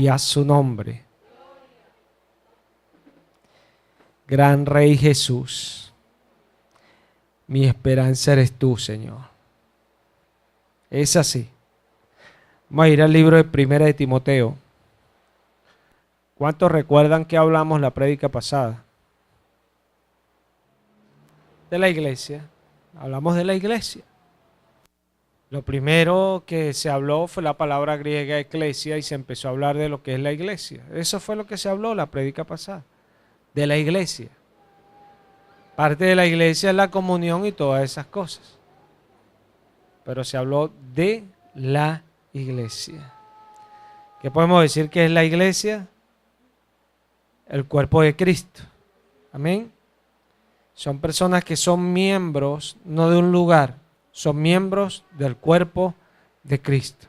Gloria a su nombre. Gran Rey Jesús, mi esperanza eres tú, Señor. Es así. Vamos a ir al libro de Primera de Timoteo. ¿Cuántos recuerdan que hablamos la prédica pasada? De la iglesia. Hablamos de la iglesia. Lo primero que se habló fue la palabra griega eclesia y se empezó a hablar de lo que es la iglesia. Eso fue lo que se habló la prédica pasada. De la iglesia. Parte de la iglesia es la comunión y todas esas cosas. Pero se habló de la iglesia. ¿Qué podemos decir que es la iglesia? El cuerpo de Cristo. Amén. Son personas que son miembros, no de un lugar, son miembros del cuerpo de Cristo.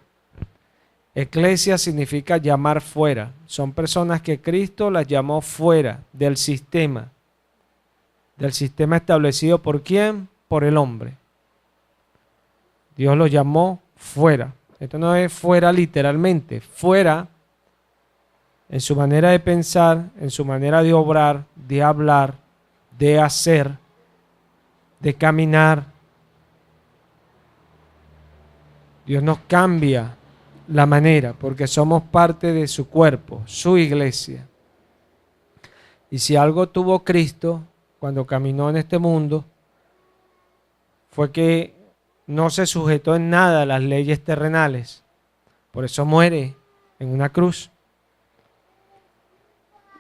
Eclesia significa llamar fuera. Son personas que Cristo las llamó fuera del sistema. Del sistema establecido por ¿quién? Por el hombre. Dios los llamó fuera. Esto no es fuera literalmente, fuera en su manera de pensar, en su manera de obrar, de hablar, de hacer, de caminar. Dios nos cambia la manera porque somos parte de su cuerpo, su iglesia. Y si algo tuvo Cristo cuando caminó en este mundo, fue que no se sujetó en nada a las leyes terrenales. Por eso muere en una cruz.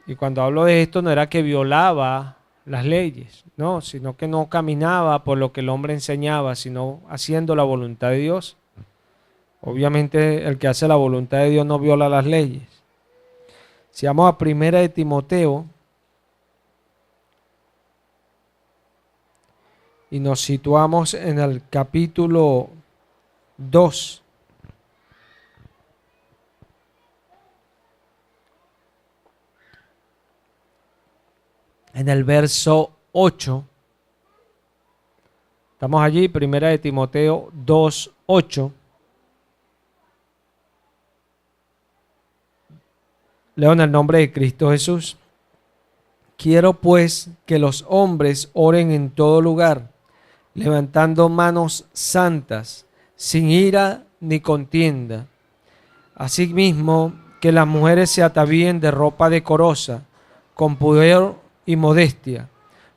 Y cuando hablo de esto no era que violaba las leyes, no, sino que no caminaba por lo que el hombre enseñaba, sino haciendo la voluntad de Dios. Obviamente el que hace la voluntad de Dios no viola las leyes. Si vamos a Primera de Timoteo y nos situamos en el capítulo 2. En el verso 8. Estamos allí, Primera de Timoteo 2:8. Leo en el nombre de Cristo Jesús. Quiero pues que los hombres oren en todo lugar, levantando manos santas, sin ira ni contienda. Asimismo, que las mujeres se atavíen de ropa decorosa, con pudor y modestia,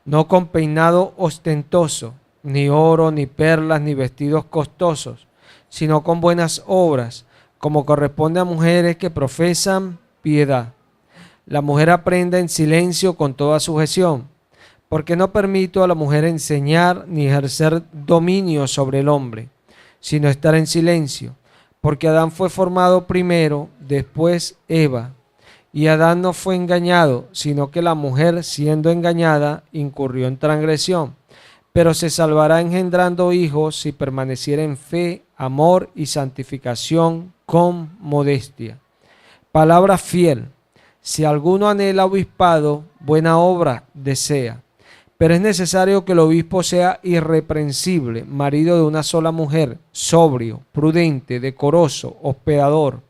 no con peinado ostentoso, ni oro, ni perlas, ni vestidos costosos, sino con buenas obras, como corresponde a mujeres que profesan piedad. La mujer aprenda en silencio con toda sujeción, porque no permito a la mujer enseñar ni ejercer dominio sobre el hombre, sino estar en silencio, porque Adán fue formado primero, después Eva. Y Adán no fue engañado, sino que la mujer, siendo engañada, incurrió en transgresión. Pero se salvará engendrando hijos si permaneciera en fe, amor y santificación con modestia. Palabra fiel. Si alguno anhela obispado, buena obra desea. Pero es necesario que el obispo sea irreprensible, marido de una sola mujer, sobrio, prudente, decoroso, hospedador,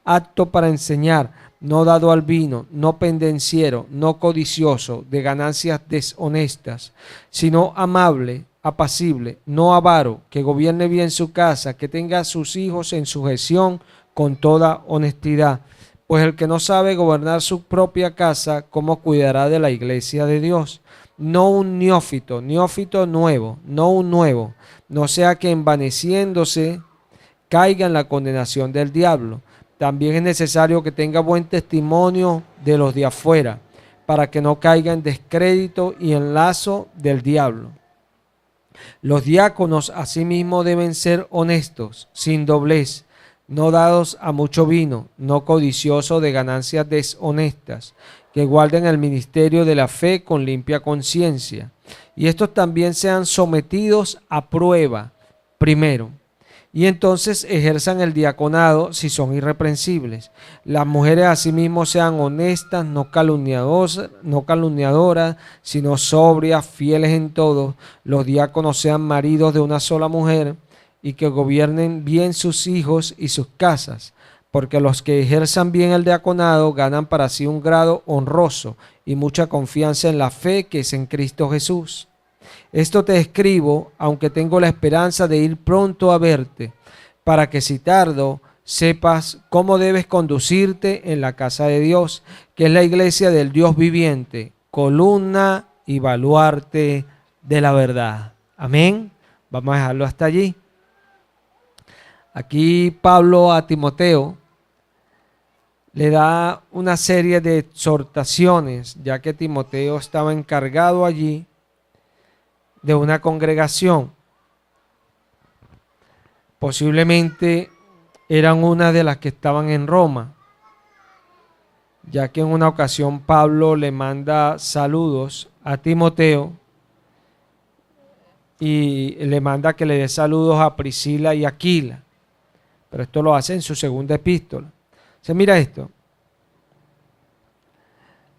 apto para enseñar, no dado al vino, no pendenciero, no codicioso de ganancias deshonestas, sino amable, apacible, no avaro, que gobierne bien su casa, que tenga a sus hijos en sujeción con toda honestidad. Pues el que no sabe gobernar su propia casa, ¿cómo cuidará de la iglesia de Dios? No un neófito, neófito nuevo, no un nuevo, no sea que envaneciéndose caiga en la condenación del diablo. También es necesario que tenga buen testimonio de los de afuera, para que no caiga en descrédito y en lazo del diablo. Los diáconos asimismo deben ser honestos, sin doblez, no dados a mucho vino, no codiciosos de ganancias deshonestas, que guarden el ministerio de la fe con limpia conciencia. Y estos también sean sometidos a prueba primero, y entonces ejerzan el diaconado si son irreprensibles. Las mujeres asimismo sean honestas, no calumniadoras, sino sobrias, fieles en todo. Los diáconos sean maridos de una sola mujer, y que gobiernen bien sus hijos y sus casas. porque los que ejerzan bien el diaconado ganan para sí un grado honroso y mucha confianza en la fe que es en Cristo Jesús. Esto te escribo, aunque tengo la esperanza de ir pronto a verte, para que si tardo, sepas cómo debes conducirte en la casa de Dios, que es la iglesia del Dios viviente, columna y baluarte de la verdad. Amén. Vamos a dejarlo hasta allí. Aquí Pablo a Timoteo le da una serie de exhortaciones, ya que Timoteo estaba encargado allí de una congregación. Posiblemente eran una de las que estaban en Roma, ya que en una ocasión Pablo le manda saludos a Timoteo y le manda que le dé saludos a Priscila y Aquila, pero esto lo hace en su segunda epístola. Se mira esto.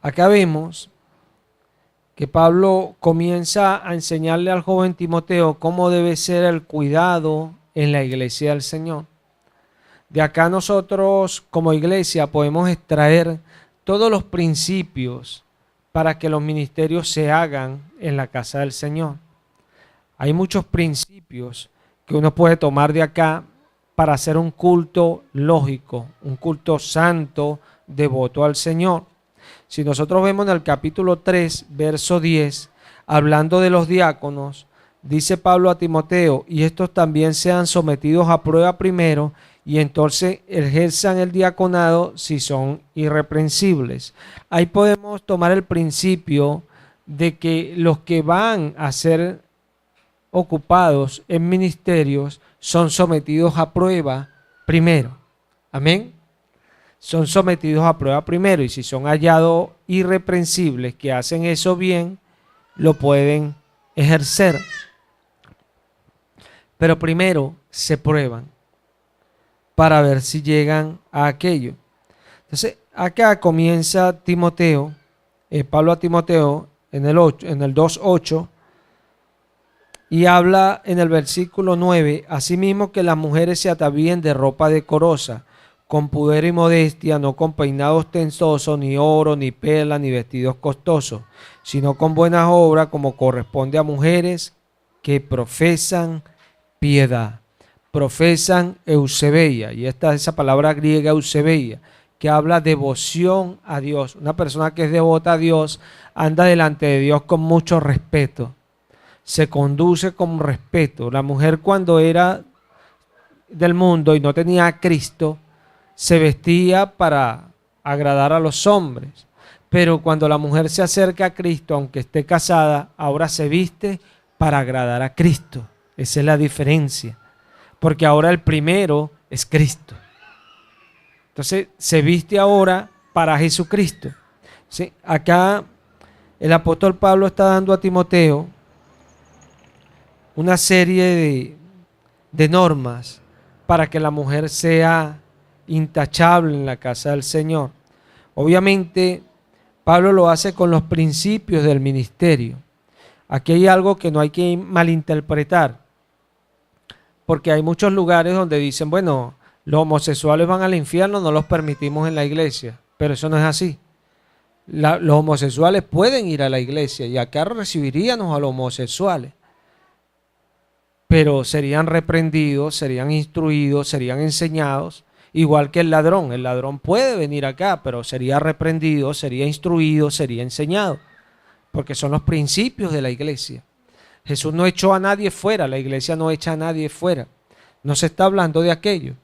Acá vemos que Pablo comienza a enseñarle al joven Timoteo cómo debe ser el cuidado en la iglesia del Señor. De acá nosotros como iglesia podemos extraer todos los principios para que los ministerios se hagan en la casa del Señor. Hay muchos principios que uno puede tomar de acá para hacer un culto lógico, un culto santo, devoto al Señor. Si nosotros vemos en el capítulo 3, verso 10, hablando de los diáconos, dice Pablo a Timoteo, y estos también sean sometidos a prueba primero, y entonces ejerzan el diaconado si son irreprensibles. Ahí podemos tomar el principio de que los que van a ser ocupados en ministerios son sometidos a prueba primero. Amén. Son sometidos a prueba primero, y si son hallados irreprensibles, que hacen eso bien, lo pueden ejercer. Pero primero se prueban para ver si llegan a aquello. Entonces, acá comienza Timoteo, Pablo a Timoteo en el 2:8, y habla en el versículo 9, asimismo que las mujeres se atavíen de ropa decorosa, con pudor y modestia, no con peinados ostentosos, ni oro, ni perlas, ni vestidos costosos, sino con buenas obras, como corresponde a mujeres que profesan piedad. Profesan eusebeia, y esa palabra griega eusebeia, que habla devoción a Dios. Una persona que es devota a Dios anda delante de Dios con mucho respeto, se conduce con respeto. La mujer, cuando era del mundo y no tenía a Cristo, se vestía para agradar a los hombres, pero cuando la mujer se acerca a Cristo, aunque esté casada, ahora se viste para agradar a Cristo. Esa es la diferencia, porque ahora el primero es Cristo. Entonces se viste ahora para Jesucristo. ¿Sí? Acá el apóstol Pablo está dando a Timoteo una serie de normas para que la mujer sea intachable en la casa del Señor. Obviamente Pablo lo hace con los principios del ministerio. Aquí hay algo que no hay que malinterpretar, porque hay muchos lugares donde dicen, bueno, los homosexuales van al infierno, no los permitimos en la iglesia, pero eso no es así. Los homosexuales pueden ir a la iglesia, y acá recibiríamos a los homosexuales, pero serían reprendidos, serían instruidos, serían enseñados, igual que el ladrón. El ladrón puede venir acá, pero sería reprendido, sería instruido, sería enseñado, porque son los principios de la iglesia. Jesús no echó a nadie fuera, la iglesia no echa a nadie fuera. No se está hablando de aquello.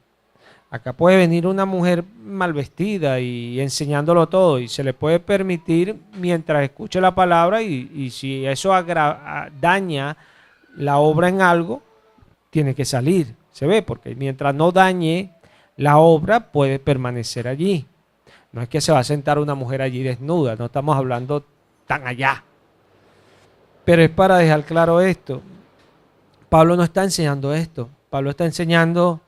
Acá puede venir una mujer mal vestida y enseñándolo todo, y se le puede permitir mientras escuche la palabra, y si eso daña la obra en algo, tiene que salir. Se ve, porque mientras no dañe la obra, puede permanecer allí. No es que se va a sentar una mujer allí desnuda, no estamos hablando tan allá. Pero es para dejar claro esto. Pablo no está enseñando esto. Pablo está enseñando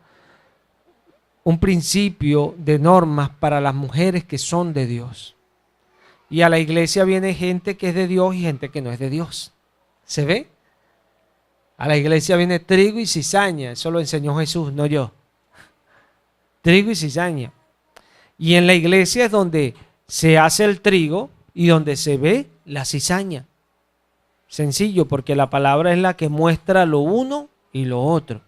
un principio de normas para las mujeres que son de Dios. Y a la iglesia viene gente que es de Dios y gente que no es de Dios. ¿Se ve? A la iglesia viene trigo y cizaña. Eso lo enseñó Jesús, no yo. trigo y cizaña. Y en la iglesia es donde se hace el trigo y donde se ve la cizaña. Sencillo, porque la palabra es la que muestra lo uno y lo otro. O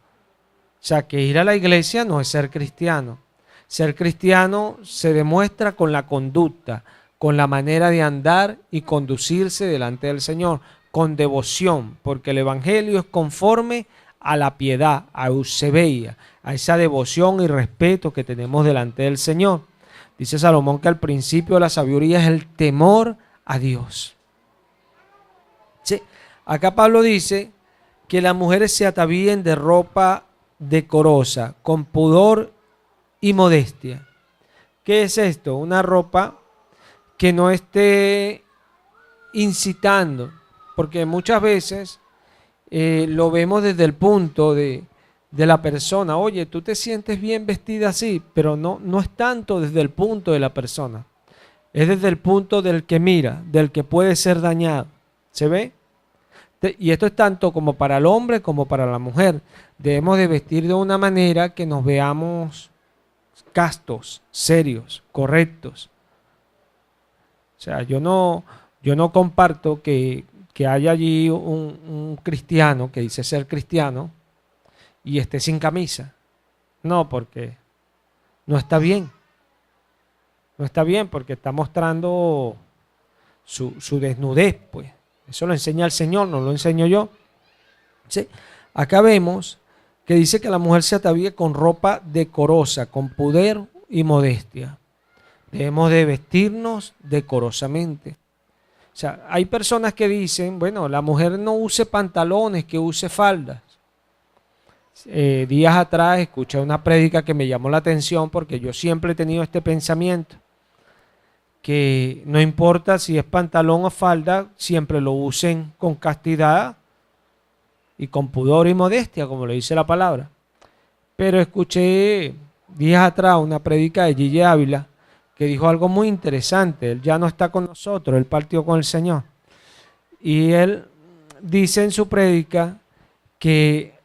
sea, que ir a la iglesia no es ser cristiano. Ser cristiano se demuestra con la conducta, con la manera de andar y conducirse delante del Señor, con devoción, porque el evangelio es conforme a la piedad, a Eusebia, a esa devoción y respeto que tenemos delante del Señor. Dice Salomón que al principio de la sabiduría es el temor a Dios. Sí. Acá Pablo dice que las mujeres se atavíen de ropa decorosa, con pudor y modestia. ¿Qué es esto? Una ropa que no esté incitando, porque muchas veces lo vemos desde el punto de la persona. Oye, tú te sientes bien vestida así, pero no es tanto desde el punto de la persona. Es desde el punto del que mira, del que puede ser dañado. ¿Se ve? Y esto es tanto como para el hombre como para la mujer. Debemos de vestir de una manera que nos veamos castos, serios, correctos. O sea, yo no comparto que haya allí un cristiano que dice ser cristiano y esté sin camisa. No, porque no está bien. No está bien porque está mostrando su desnudez, pues. Eso lo enseña el Señor, no lo enseño yo. ¿Sí? Acá vemos que dice que la mujer se atavíe con ropa decorosa, con pudor y modestia. Debemos de vestirnos decorosamente. O sea, hay personas que dicen, bueno, la mujer no use pantalones, que use faldas. Días atrás escuché una prédica que me llamó la atención porque yo siempre he tenido este pensamiento, que no importa si es pantalón o falda, siempre lo usen con castidad y con pudor y modestia, como lo dice la palabra. Pero escuché días atrás una prédica de Gille Ávila que dijo algo muy interesante. Él ya no está con nosotros, él partió con el Señor. Y él dice en su prédica que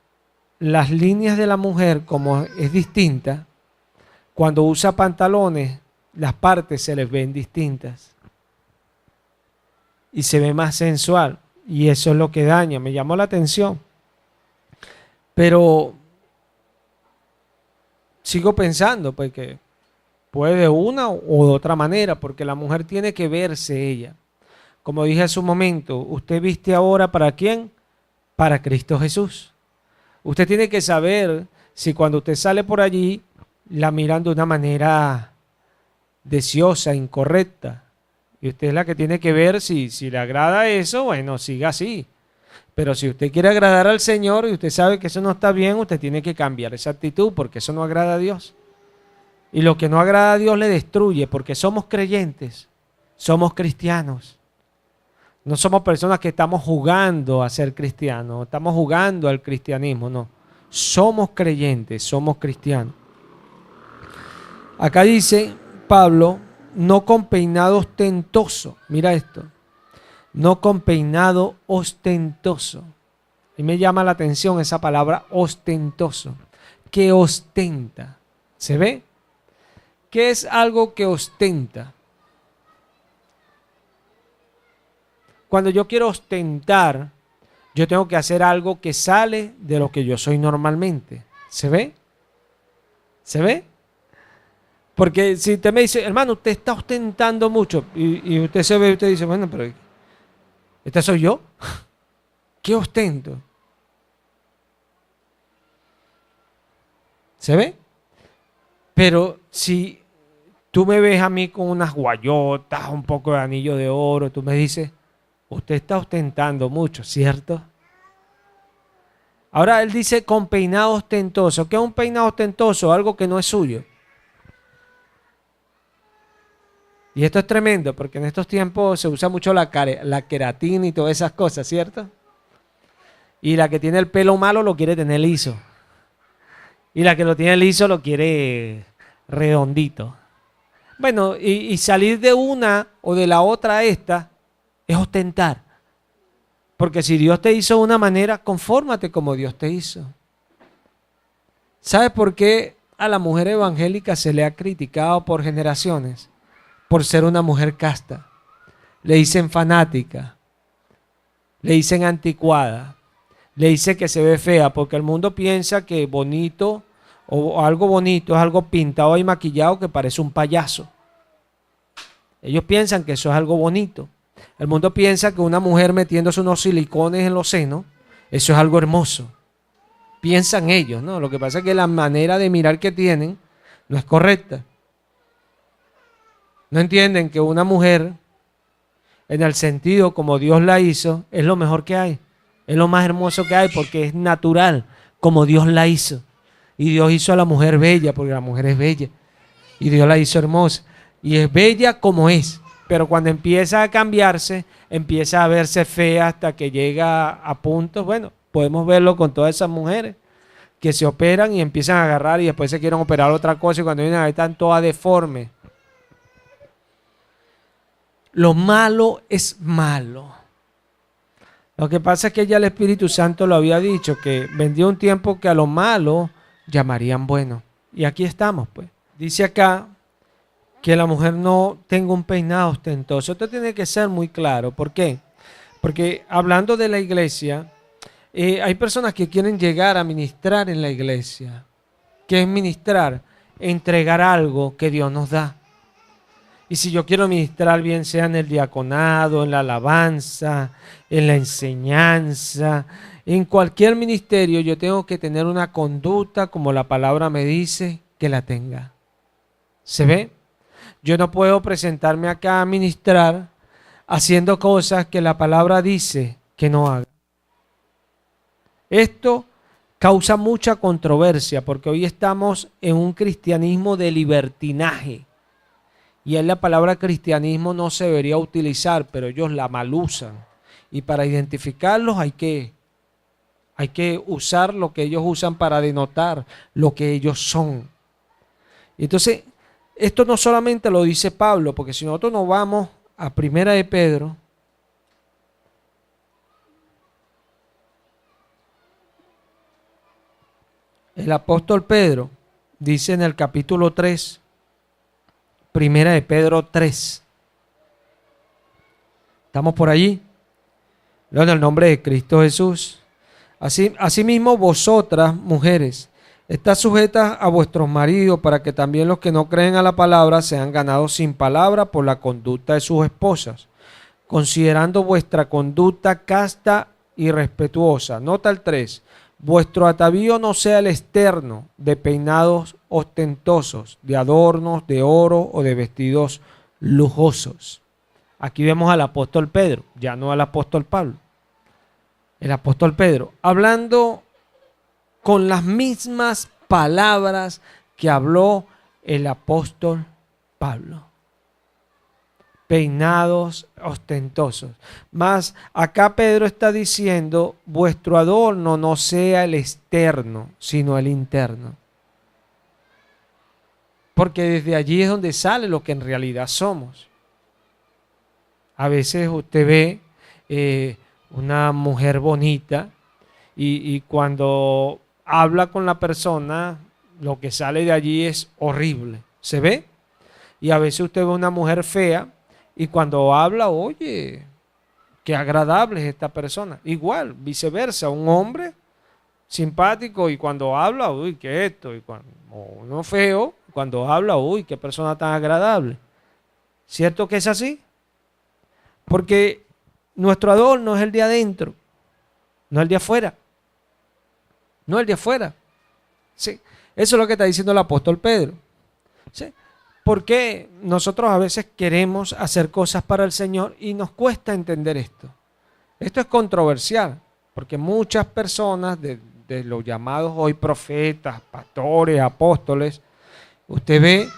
las líneas de la mujer, como es distinta, cuando usa pantalones, las partes se les ven distintas y se ve más sensual, y eso es lo que daña. Me llamó la atención, pero sigo pensando porque puede de una o de otra manera, porque la mujer tiene que verse ella. Como dije hace un momento, usted viste ahora ¿para quién? Para Cristo Jesús. Usted tiene que saber si cuando usted sale por allí la miran de una manera deseosa, incorrecta. Y usted es la que tiene que ver si le agrada eso, bueno, siga así. Pero si usted quiere agradar al Señor y usted sabe que eso no está bien, usted tiene que cambiar esa actitud porque eso no agrada a Dios. Y lo que no agrada a Dios le destruye porque somos creyentes, somos cristianos. No somos personas que estamos jugando a ser cristianos, estamos jugando al cristianismo, no. Somos creyentes, somos cristianos. Acá dice Pablo, no con peinado ostentoso. Mira esto. No con peinado ostentoso. Y me llama la atención esa palabra ostentoso. Que ostenta. ¿Se ve? ¿Qué es algo que ostenta? Cuando yo quiero ostentar, yo tengo que hacer algo que sale de lo que yo soy normalmente. ¿Se ve? ¿Se ve? Porque si usted me dice, hermano, usted está ostentando mucho, y usted se ve y usted dice, bueno, pero ¿este soy yo? ¿Qué ostento? ¿Se ve? Pero si tú me ves a mí con unas guayotas, un poco de anillo de oro, tú me dices, usted está ostentando mucho, ¿cierto? Ahora él dice con peinado ostentoso. ¿Qué es un peinado ostentoso? Algo que no es suyo. Y esto es tremendo porque en estos tiempos se usa mucho la queratina y todas esas cosas, ¿cierto? Y la que tiene el pelo malo lo quiere tener liso. Y la que lo tiene liso lo quiere redondito. Bueno, y salir de una o de la otra a esta es ostentar. Porque si Dios te hizo de una manera, confórmate como Dios te hizo. ¿Sabes por qué a la mujer evangélica se le ha criticado por generaciones por ser una mujer casta. Le dicen fanática, le dicen anticuada, le dicen que se ve fea, porque el mundo piensa que bonito o algo bonito es algo pintado y maquillado que parece un payaso. Ellos piensan que eso es algo bonito. El mundo piensa que una mujer metiéndose unos silicones en los senos, eso es algo hermoso. Piensan ellos, ¿no? Lo que pasa es que la manera de mirar que tienen no es correcta. No entienden que una mujer, en el sentido como Dios la hizo, es lo mejor que hay. Es lo más hermoso que hay porque es natural, como Dios la hizo. Y Dios hizo a la mujer bella, porque la mujer es bella. Y Dios la hizo hermosa. Y es bella como es. Pero cuando empieza a cambiarse, empieza a verse fea hasta que llega a puntos. Bueno, podemos verlo con todas esas mujeres que se operan y empiezan a agarrar y después se quieren operar otra cosa y cuando vienen a ver están todas deformes. Lo malo es malo. Lo que pasa es que ya el Espíritu Santo lo había dicho, que vendría un tiempo que a lo malo llamarían bueno. Y aquí estamos, pues. Dice acá que la mujer no tenga un peinado ostentoso. Esto tiene que ser muy claro. ¿Por qué? Porque hablando de la iglesia, hay personas que quieren llegar a ministrar en la iglesia. ¿Qué es ministrar? Entregar algo que Dios nos da. Y si yo quiero ministrar, bien sea en el diaconado, en la alabanza, en la enseñanza, en cualquier ministerio, yo tengo que tener una conducta, como la palabra me dice, que la tenga. ¿Se ve? Yo no puedo presentarme acá a ministrar haciendo cosas que la palabra dice que no haga. Esto causa mucha controversia porque hoy estamos en un cristianismo de libertinaje. Y en la palabra cristianismo no se debería utilizar, pero ellos la mal usan. Y para identificarlos hay que usar lo que ellos usan para denotar lo que ellos son. Y entonces, esto no solamente lo dice Pablo, porque si nosotros nos vamos a Primera de Pedro, el apóstol Pedro dice en el capítulo 3, Primera de Pedro 3. ¿Estamos por allí? En el nombre de Cristo Jesús. Asimismo, vosotras, mujeres, estad sujetas a vuestros maridos para que también los que no creen a la palabra sean ganados sin palabra por la conducta de sus esposas, considerando vuestra conducta casta y respetuosa. Nota el 3. Vuestro atavío no sea el externo de peinados ostentosos, de adornos, de oro o de vestidos lujosos. Aquí vemos al apóstol Pedro, ya no al apóstol Pablo. El apóstol Pedro, hablando con las mismas palabras que habló el apóstol Pablo. Peinados ostentosos. Más acá Pedro está diciendo, vuestro adorno no sea el externo, sino el interno. Porque desde allí es donde sale lo que en realidad somos. A veces usted ve una mujer bonita y cuando habla con la persona, lo que sale de allí es horrible. ¿Se ve? Y a veces usted ve una mujer fea y cuando habla, oye, qué agradable es esta persona. Igual, viceversa, un hombre simpático y cuando habla, uy, qué esto. Y cuando uno feo, cuando habla, uy, qué persona tan agradable. ¿Cierto que es así? Porque nuestro adorno es el de adentro, no el de afuera. No el de afuera. Sí. Eso es lo que está diciendo el apóstol Pedro. ¿Sí? Porque nosotros a veces queremos hacer cosas para el Señor y nos cuesta entender esto. Esto es controversial, porque muchas personas de los llamados hoy profetas, pastores, apóstoles, usted ve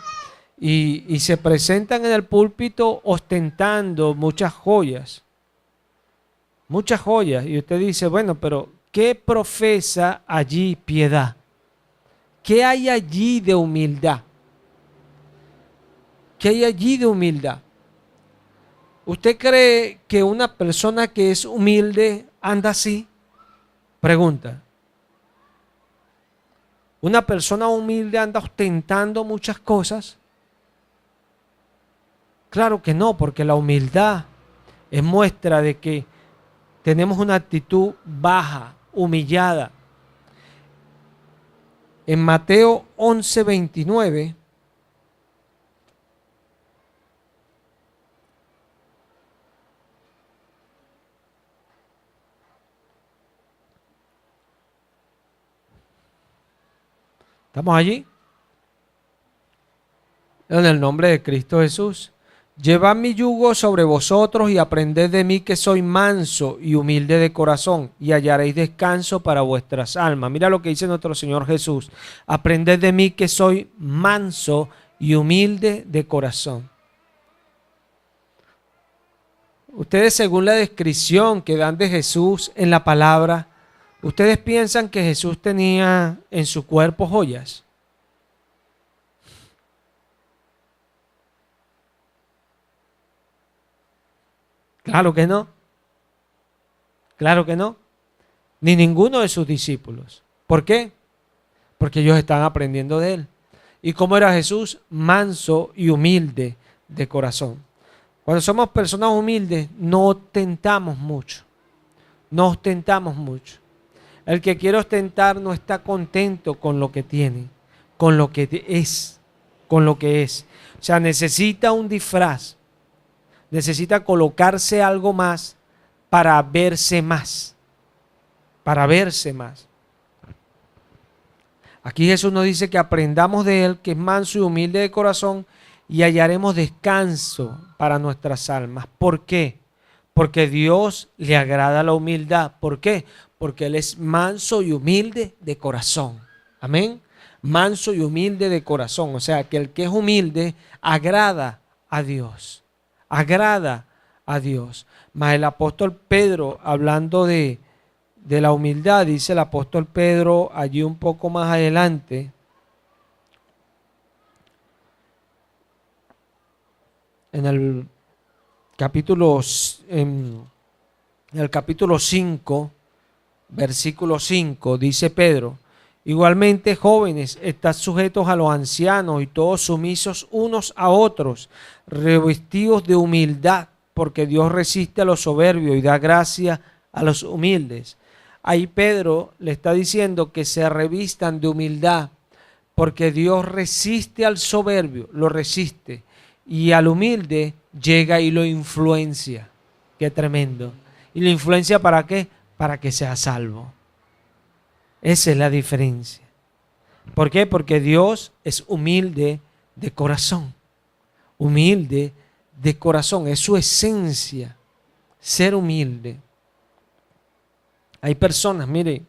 y se presentan en el púlpito ostentando muchas joyas. Muchas joyas. Y usted dice, bueno, pero ¿qué profesa allí piedad? ¿Qué hay allí de humildad? ¿Qué hay allí de humildad? ¿Usted cree que una persona que es humilde anda así? Pregunta. ¿Una persona humilde anda ostentando muchas cosas? Claro que no, porque la humildad es muestra de que tenemos una actitud baja, humillada. En Mateo 11:29, ¿estamos allí? En el nombre de Cristo Jesús. Llevad mi yugo sobre vosotros y aprended de mí que soy manso y humilde de corazón y hallaréis descanso para vuestras almas. Mira lo que dice nuestro Señor Jesús. Aprended de mí que soy manso y humilde de corazón. Ustedes, según la descripción que dan de Jesús en la palabra, ¿ustedes piensan que Jesús tenía en su cuerpo joyas? Claro que no. Claro que no. Ni ninguno de sus discípulos. ¿Por qué? Porque ellos están aprendiendo de él. ¿Y cómo era Jesús? Manso y humilde de corazón. Cuando somos personas humildes, no ostentamos mucho. No ostentamos mucho. El que quiere ostentar no está contento con lo que tiene, con lo que es, con lo que es. O sea, necesita un disfraz, necesita colocarse algo más para verse más, para verse más. Aquí Jesús nos dice que aprendamos de Él, que es manso y humilde de corazón, y hallaremos descanso para nuestras almas. ¿Por qué? Porque Dios le agrada la humildad. ¿Por qué? Porque Él es manso y humilde de corazón. Amén. Manso y humilde de corazón. O sea, que el que es humilde agrada a Dios. Agrada a Dios. Mas el apóstol Pedro, hablando de la humildad, dice el apóstol Pedro allí un poco más adelante, en el capítulo 5, versículo 5, dice Pedro: igualmente, jóvenes, estad sujetos a los ancianos y todos sumisos unos a otros, revestidos de humildad, porque Dios resiste a los soberbios y da gracia a los humildes. Ahí Pedro le está diciendo que se revistan de humildad, porque Dios resiste al soberbio, lo resiste, y al humilde llega y lo influencia. Qué tremendo. ¿Y lo influencia para qué? Para que sea salvo. Esa es la diferencia. ¿Por qué? Porque Dios es humilde de corazón. Humilde de corazón. Es su esencia, ser humilde. Hay personas, mire,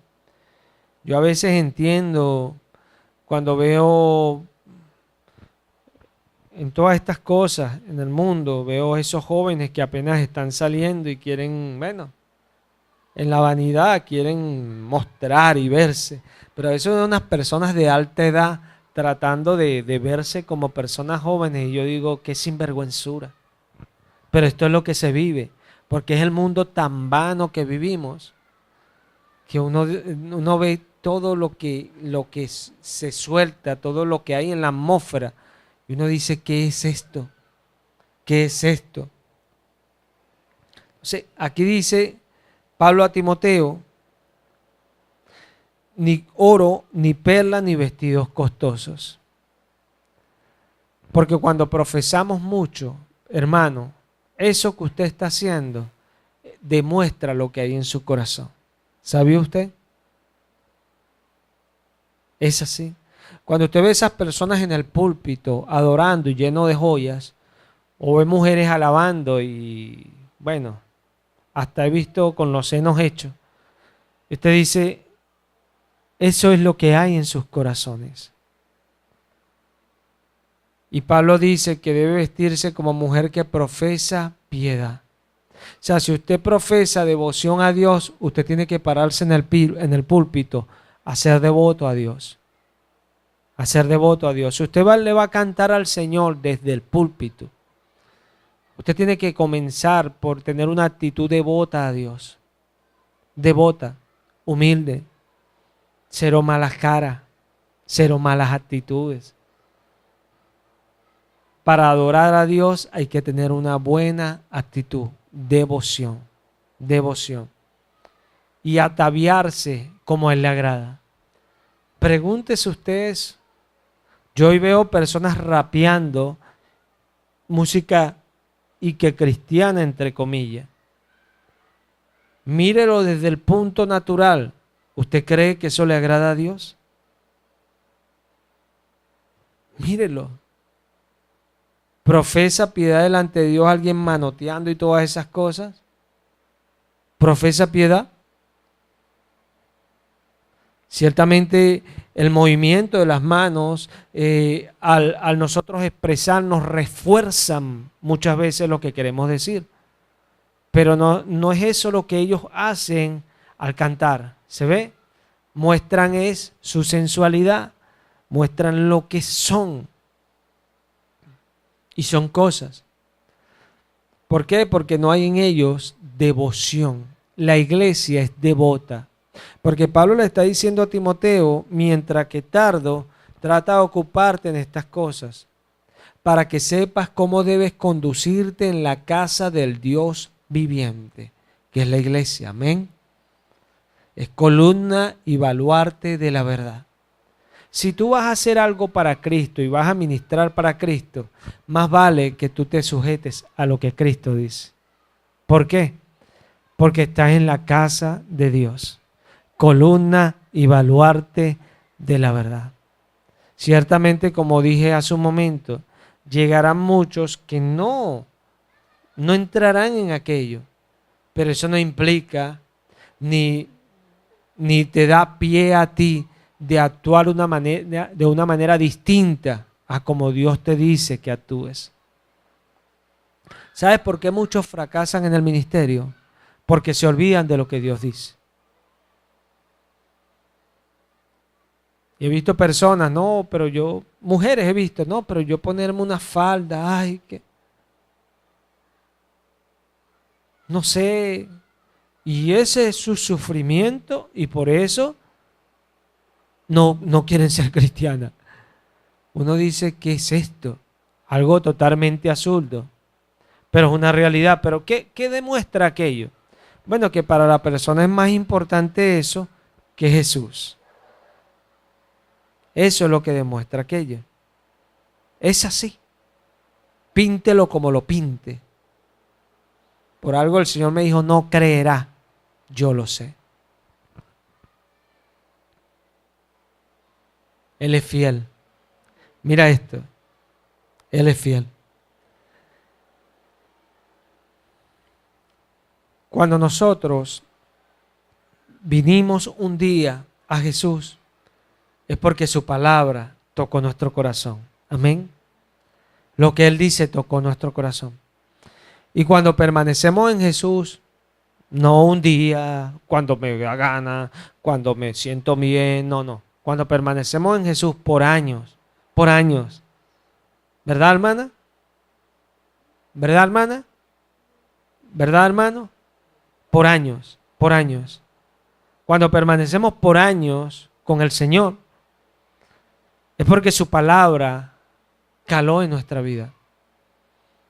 yo a veces entiendo cuando veo en todas estas cosas en el mundo, veo esos jóvenes que apenas están saliendo y quieren, bueno, en la vanidad quieren mostrar y verse, pero eso son unas personas de alta edad tratando de verse como personas jóvenes, y yo digo, qué sinvergüenzura. Pero esto es lo que se vive, porque es el mundo tan vano que vivimos, que uno ve todo lo que se suelta, todo lo que hay en la atmósfera, y uno dice, ¿qué es esto? ¿Qué es esto? Entonces, aquí dice Pablo a Timoteo: ni oro, ni perla, ni vestidos costosos. Porque cuando profesamos mucho, hermano, eso que usted está haciendo demuestra lo que hay en su corazón. ¿Sabía usted? Es así. Cuando usted ve esas personas en el púlpito adorando y lleno de joyas, o ve mujeres alabando y, bueno, hasta he visto con los senos hechos, usted dice, eso es lo que hay en sus corazones. Y Pablo dice que debe vestirse como mujer que profesa piedad. O sea, si usted profesa devoción a Dios, usted tiene que pararse en el púlpito a ser devoto a Dios. A ser devoto a Dios. Si usted le va a cantar al Señor desde el púlpito, usted tiene que comenzar por tener una actitud devota a Dios. Devota, humilde, cero malas caras, cero malas actitudes. Para adorar a Dios hay que tener una buena actitud, devoción, devoción. Y ataviarse como a Él le agrada. Pregúntese ustedes, yo hoy veo personas rapeando música y que cristiana entre comillas. Mírelo desde el punto natural. ¿Usted cree que eso le agrada a Dios? Mírelo. ¿Profesa piedad delante de Dios alguien manoteando y todas esas cosas? ¿Profesa piedad? Ciertamente el movimiento de las manos al nosotros expresarnos refuerzan muchas veces lo que queremos decir. Pero no es eso lo que ellos hacen al cantar. ¿Se ve? Muestran es su sensualidad, muestran lo que son. Y son cosas. ¿Por qué? Porque no hay en ellos devoción. La iglesia es devota. Porque Pablo le está diciendo a Timoteo, mientras que tardo, trata de ocuparte en estas cosas, para que sepas cómo debes conducirte en la casa del Dios viviente, que es la iglesia. Amén. Es columna y baluarte de la verdad. Si tú vas a hacer algo para Cristo y vas a ministrar para Cristo, más vale que tú te sujetes a lo que Cristo dice. ¿Por qué? Porque estás en la casa de Dios. Columna y baluarte de la verdad. Ciertamente, como dije hace un momento, llegarán muchos que no entrarán en aquello, pero eso no implica ni te da pie a ti de actuar de una manera distinta a como Dios te dice que actúes. ¿Sabes por qué muchos fracasan en el ministerio? Porque se olvidan de lo que Dios dice. Y he visto personas, mujeres he visto, pero yo ponerme una falda, no sé, y ese es su sufrimiento y por eso no quieren ser cristianas. Uno dice, ¿qué es esto? Algo totalmente absurdo, pero es una realidad. ¿Pero qué demuestra aquello? Bueno, que para la persona es más importante eso que Jesús. Eso es lo que demuestra aquello. Es así. Píntelo como lo pinte. Por algo el Señor me dijo, no creerá. Yo lo sé. Él es fiel. Mira esto. Él es fiel. Cuando nosotros vinimos un día a Jesús, es porque su palabra tocó nuestro corazón. Amén. Lo que Él dice tocó nuestro corazón. Y cuando permanecemos en Jesús, no un día, cuando me da gana, cuando me siento bien, no. Cuando permanecemos en Jesús por años. ¿Verdad, hermana? ¿Verdad, hermana? ¿Verdad, hermano? Por años. Cuando permanecemos por años con el Señor, es porque su palabra caló en nuestra vida.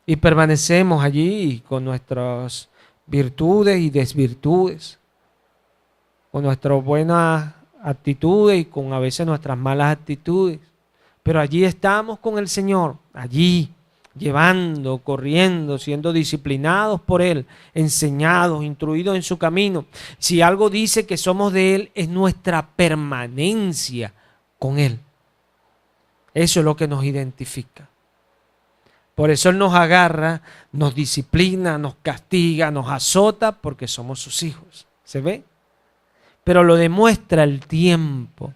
Y permanecemos allí con nuestras virtudes y desvirtudes, con nuestras buenas actitudes y con a veces nuestras malas actitudes. Pero allí estamos con el Señor, allí, llevando, corriendo, siendo disciplinados por Él, enseñados, instruidos en su camino. Si algo dice que somos de Él, es nuestra permanencia con Él. Eso es lo que nos identifica. Por eso Él nos agarra, nos disciplina, nos castiga, nos azota, porque somos sus hijos. ¿Se ve? Pero lo demuestra el tiempo.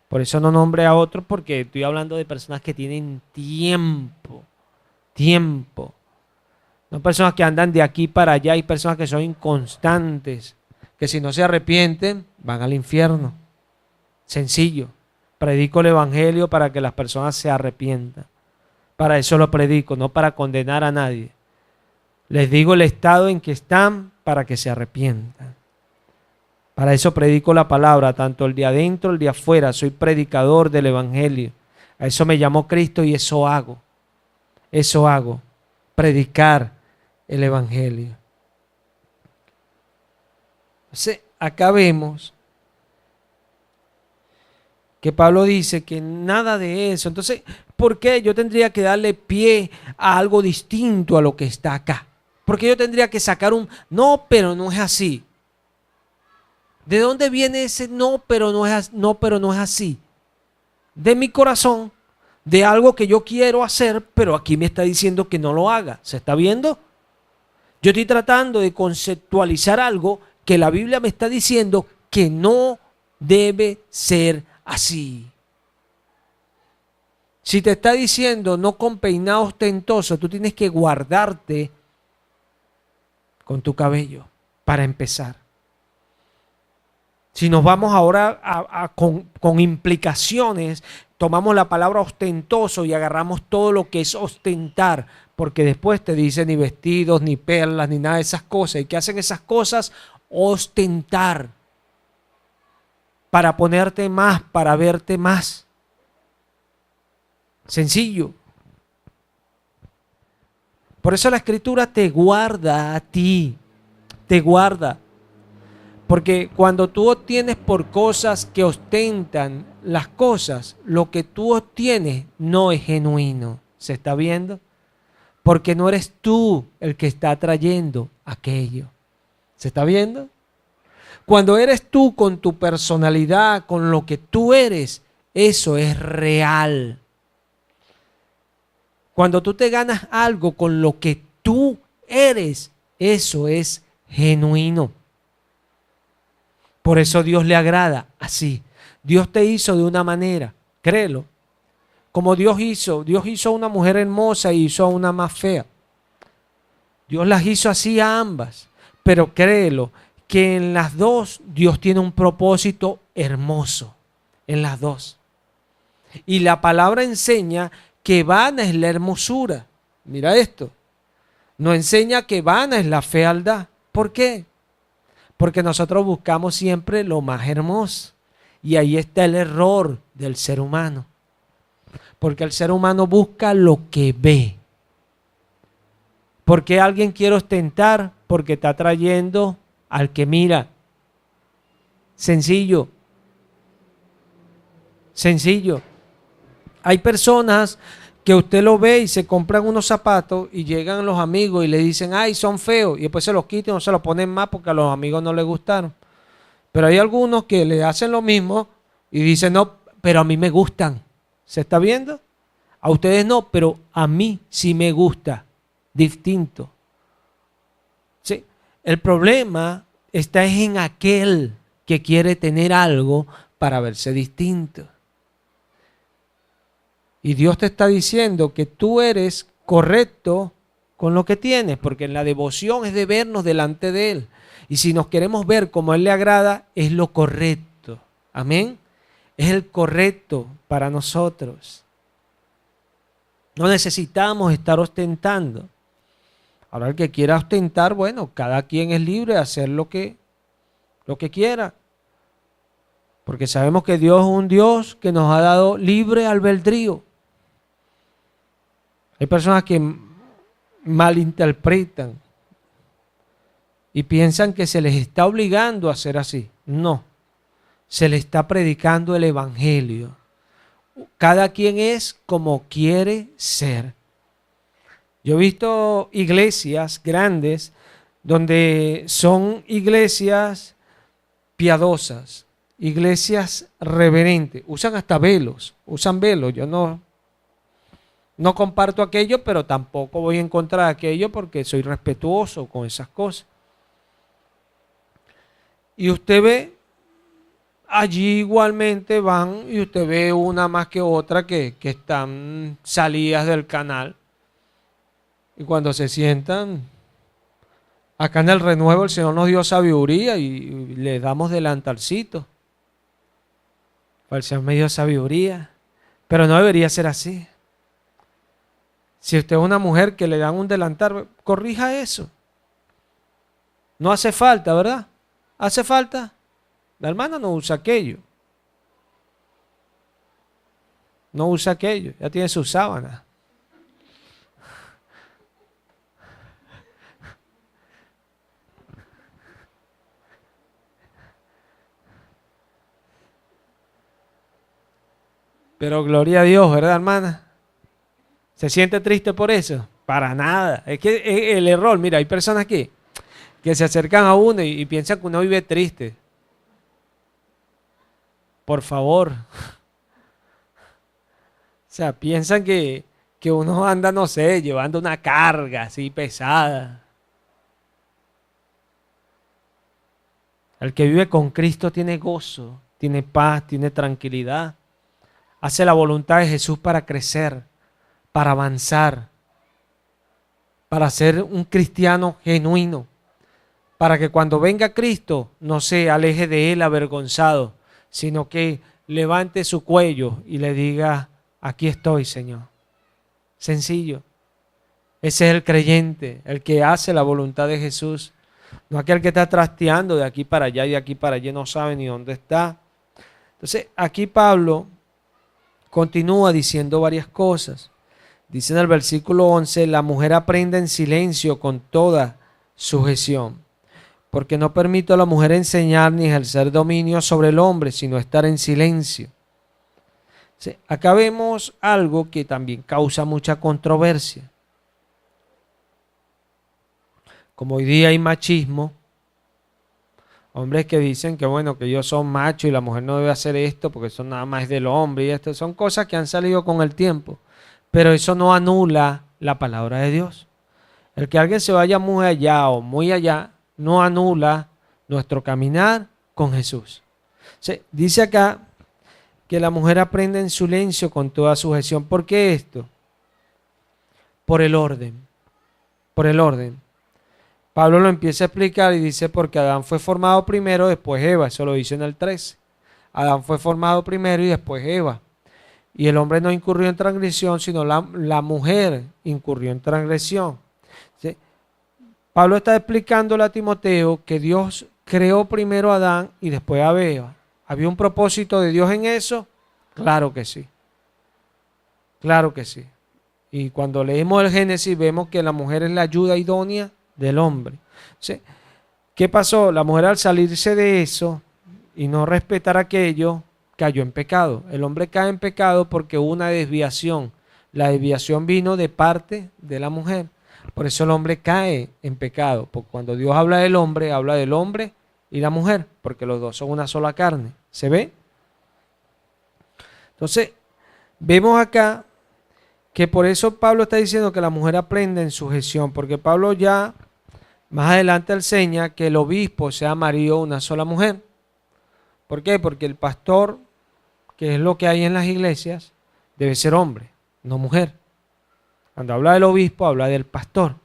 Por eso no nombré a otros, porque estoy hablando de personas que tienen tiempo. No personas que andan de aquí para allá, hay personas que son inconstantes, que si no se arrepienten, van al infierno. Sencillo. Predico el evangelio para que las personas se arrepientan. Para eso lo predico, no para condenar a nadie. Les digo el estado en que están para que se arrepientan. Para eso predico la palabra, tanto el de adentro, el de afuera. Soy predicador del evangelio. A eso me llamó Cristo y eso hago. Eso hago. Predicar el evangelio. Entonces, acá vemos que Pablo dice que nada de eso. Entonces, ¿por qué yo tendría que darle pie a algo distinto a lo que está acá? ¿Por qué yo tendría que sacar un no, pero no es así? ¿De dónde viene ese no, pero no es así? De mi corazón, de algo que yo quiero hacer, pero aquí me está diciendo que no lo haga. ¿Se está viendo? Yo estoy tratando de conceptualizar algo que la Biblia me está diciendo que no debe ser así. Si te está diciendo no con peinado ostentoso, tú tienes que guardarte con tu cabello para empezar. Si nos vamos ahora con implicaciones, tomamos la palabra ostentoso y agarramos todo lo que es ostentar, porque después te dice ni vestidos, ni perlas, ni nada de esas cosas. ¿Y qué hacen esas cosas? Ostentar. Para ponerte más, para verte más. Sencillo. Por eso la Escritura te guarda a ti, te guarda. Porque cuando tú obtienes por cosas que ostentan las cosas, lo que tú obtienes no es genuino. ¿Se está viendo? Porque no eres tú el que está trayendo aquello. ¿Se está viendo? Cuando eres tú con tu personalidad, con lo que tú eres, eso es real. Cuando tú te ganas algo con lo que tú eres, eso es genuino. Por eso Dios le agrada así. Dios te hizo de una manera, créelo. Como Dios hizo a una mujer hermosa y hizo a una más fea. Dios las hizo así a ambas. Pero créelo, que en las dos Dios tiene un propósito hermoso. En las dos. Y la palabra enseña que vana es la hermosura. Mira esto. No enseña que vana es la fealdad. ¿Por qué? Porque nosotros buscamos siempre lo más hermoso. Y ahí está el error del ser humano. Porque el ser humano busca lo que ve. ¿Por qué alguien quiere ostentar? Porque está atrayendo al que mira. Sencillo. Sencillo. Hay personas que usted lo ve y se compran unos zapatos y llegan los amigos y le dicen, ay, son feos. Y después se los quitan o se los ponen más porque a los amigos no les gustaron. Pero hay algunos que le hacen lo mismo y dicen, no, pero a mí me gustan. ¿Se está viendo? A ustedes no, pero a mí sí me gusta. Distinto. ¿Sí? El problema está en aquel que quiere tener algo para verse distinto. Y Dios te está diciendo que tú eres correcto con lo que tienes, porque la devoción es de vernos delante de Él. Y si nos queremos ver como a Él le agrada, es lo correcto. Amén. Es el correcto para nosotros. No necesitamos estar ostentando. Ahora el que quiera ostentar, bueno, cada quien es libre de hacer lo que quiera. Porque sabemos que Dios es un Dios que nos ha dado libre albedrío. Hay personas que malinterpretan y piensan que se les está obligando a hacer así. No, se les está predicando el evangelio. Cada quien es como quiere ser. Yo he visto iglesias grandes donde son iglesias piadosas, iglesias reverentes, usan hasta velos, usan velos. Yo no comparto aquello, pero tampoco voy en contra de aquello porque soy respetuoso con esas cosas. Y usted ve, allí igualmente van y usted ve una más que otra que están salidas del canal. Y cuando se sientan, acá en el renuevo el Señor nos dio sabiduría y le damos delantalcito. El Señor me dio sabiduría, pero no debería ser así. Si usted es una mujer que le dan un delantal, corrija eso. No hace falta, ¿verdad? ¿Hace falta? La hermana no usa aquello. No usa aquello, ya tiene su sábana. Pero gloria a Dios, ¿verdad, hermana? ¿Se siente triste por eso? Para nada. Es que es el error, mira, hay personas que se acercan a uno y piensan que uno vive triste. Por favor. O sea, piensan que uno anda, no sé, llevando una carga así pesada. El que vive con Cristo tiene gozo, tiene paz, tiene tranquilidad. Hace la voluntad de Jesús para crecer, para avanzar, para ser un cristiano genuino, para que cuando venga Cristo no se aleje de él avergonzado, sino que levante su cuello y le diga, aquí estoy, Señor. Sencillo. Ese es el creyente, el que hace la voluntad de Jesús. No aquel que está trasteando de aquí para allá y de aquí para allá, no sabe ni dónde está. Entonces, aquí Pablo continúa diciendo varias cosas. Dice en el versículo 11, la mujer aprende en silencio con toda sujeción, porque no permito a la mujer enseñar ni ejercer dominio sobre el hombre, sino estar en silencio. Sí, acá vemos algo que también causa mucha controversia. Como hoy día hay machismo, hombres que dicen que bueno, que ellos son machos y la mujer no debe hacer esto porque eso nada más es del hombre y esto son cosas que han salido con el tiempo, pero eso no anula la palabra de Dios. El que alguien se vaya muy allá o muy allá no anula nuestro caminar con Jesús. Sí, dice acá que la mujer aprende en silencio con toda sujeción. ¿Por qué esto? Por el orden. Por el orden. Pablo lo empieza a explicar y dice porque Adán fue formado primero, después Eva. Eso lo dice en el 13. Adán fue formado primero y después Eva. Y el hombre no incurrió en transgresión, sino la mujer incurrió en transgresión. ¿Sí? Pablo está explicándole a Timoteo que Dios creó primero a Adán y después a Eva. ¿Había un propósito de Dios en eso? Claro que sí. Claro que sí. Y cuando leemos el Génesis vemos que la mujer es la ayuda idónea del hombre. ¿Sí? ¿Qué pasó? La mujer al salirse de eso y no respetar aquello, cayó en pecado. El hombre cae en pecado porque hubo una desviación. La desviación vino de parte de la mujer. Por eso el hombre cae en pecado. Porque cuando Dios habla del hombre y la mujer, porque los dos son una sola carne. ¿Se ve? Entonces, vemos acá que por eso Pablo está diciendo que la mujer aprende en sujeción, porque Pablo ya más adelante enseña que el obispo sea marido de una sola mujer. ¿Por qué? Porque el pastor, que es lo que hay en las iglesias, debe ser hombre, no mujer. Cuando habla del obispo, habla del pastor.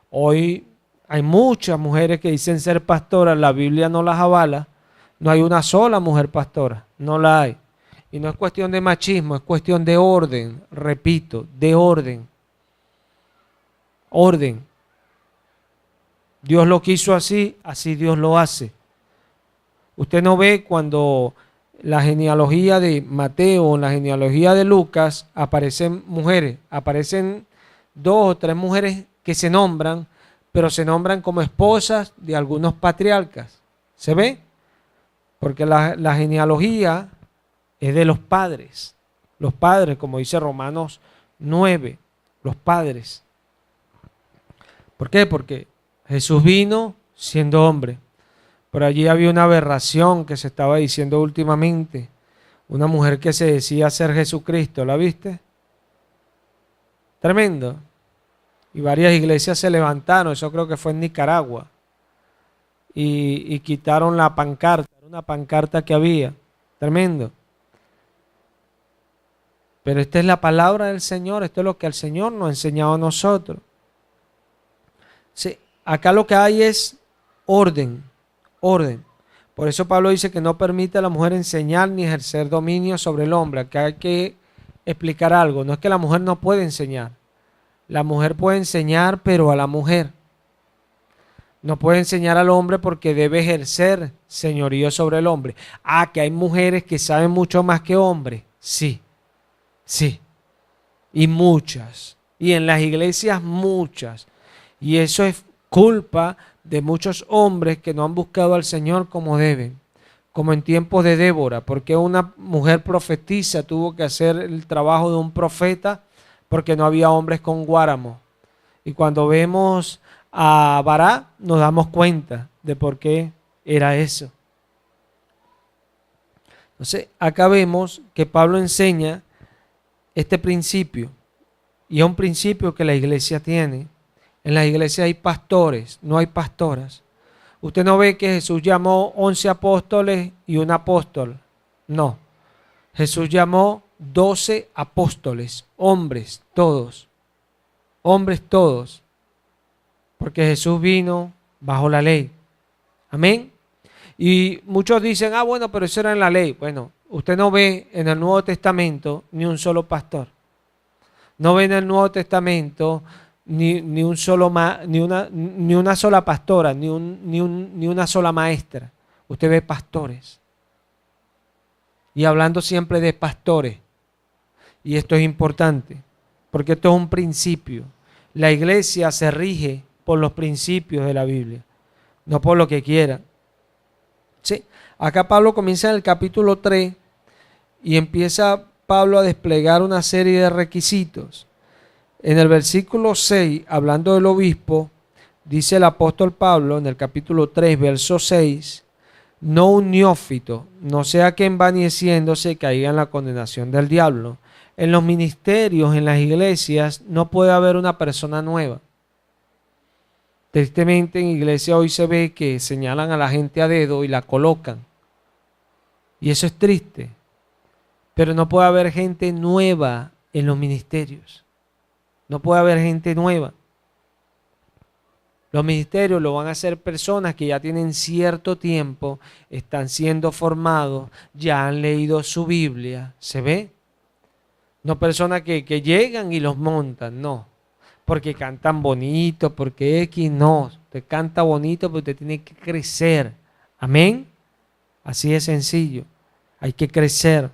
Hoy hay muchas mujeres que dicen ser pastoras, la Biblia no las avala. No hay una sola mujer pastora, no la hay. Y no es cuestión de machismo, es cuestión de orden, repito, de orden. Orden. Dios lo quiso así, así Dios lo hace. Usted no ve cuando la genealogía de Mateo, la genealogía de Lucas, aparecen mujeres, aparecen 2 o 3 mujeres que se nombran, pero se nombran como esposas de algunos patriarcas. ¿Se ve? Porque la genealogía es de los padres, como dice Romanos 9, los padres. ¿Por qué? Porque Jesús vino siendo hombre. Por allí había una aberración que se estaba diciendo últimamente. Una mujer que se decía ser Jesucristo, ¿la viste? Tremendo. Y varias iglesias se levantaron, eso creo que fue en Nicaragua. Y quitaron la pancarta, una pancarta que había. Tremendo. Pero esta es la palabra del Señor, esto es lo que el Señor nos ha enseñado a nosotros. Sí, acá lo que hay es orden, orden. Por eso Pablo dice que no permite a la mujer enseñar ni ejercer dominio sobre el hombre. Acá hay que explicar algo, no es que la mujer no puede enseñar. La mujer puede enseñar, pero a la mujer. No puede enseñar al hombre porque debe ejercer señorío sobre el hombre. Ah, que hay mujeres que saben mucho más que hombres. Sí, sí. Y muchas. Y en las iglesias muchas. Y eso es culpa de muchos hombres que no han buscado al Señor como deben. Como en tiempos de Débora. Porque una mujer profetisa tuvo que hacer el trabajo de un profeta porque no había hombres con guáramo. Y cuando vemos a Bará, nos damos cuenta de por qué era eso. Entonces, acá vemos que Pablo enseña este principio. Y es un principio que la iglesia tiene. En la iglesia hay pastores, no hay pastoras. Usted no ve que Jesús llamó 11 apóstoles y un apóstol. No. Jesús llamó 12 apóstoles, hombres todos. Hombres todos. Porque Jesús vino bajo la ley. Amén. Y muchos dicen, ah, bueno, pero eso era en la ley. Bueno, usted no ve en el Nuevo Testamento ni un solo pastor. No ve en el Nuevo Testamento ni una sola pastora, ni una sola maestra. Usted ve pastores. Y hablando siempre de pastores. Y esto es importante, porque esto es un principio. La iglesia se rige por los principios de la Biblia, no por lo que quiera. Sí. Acá Pablo comienza en el capítulo 3 y empieza Pablo a desplegar una serie de requisitos. En el versículo 6, hablando del obispo, dice el apóstol Pablo en el capítulo 3, verso 6, no un neófito, no sea que envaneciéndose caiga en la condenación del diablo. En los ministerios, en las iglesias, no puede haber una persona nueva. Tristemente en iglesia hoy se ve que señalan a la gente a dedo y la colocan. Y eso es triste. Pero no puede haber gente nueva en los ministerios. No puede haber gente nueva. Los ministerios lo van a hacer personas que ya tienen cierto tiempo, están siendo formados, ya han leído su Biblia. ¿Se ve? No personas que llegan y los montan, no. Porque cantan bonito, porque X, no. Usted canta bonito, pero usted tiene que crecer. Amén. Así de sencillo. Hay que crecer.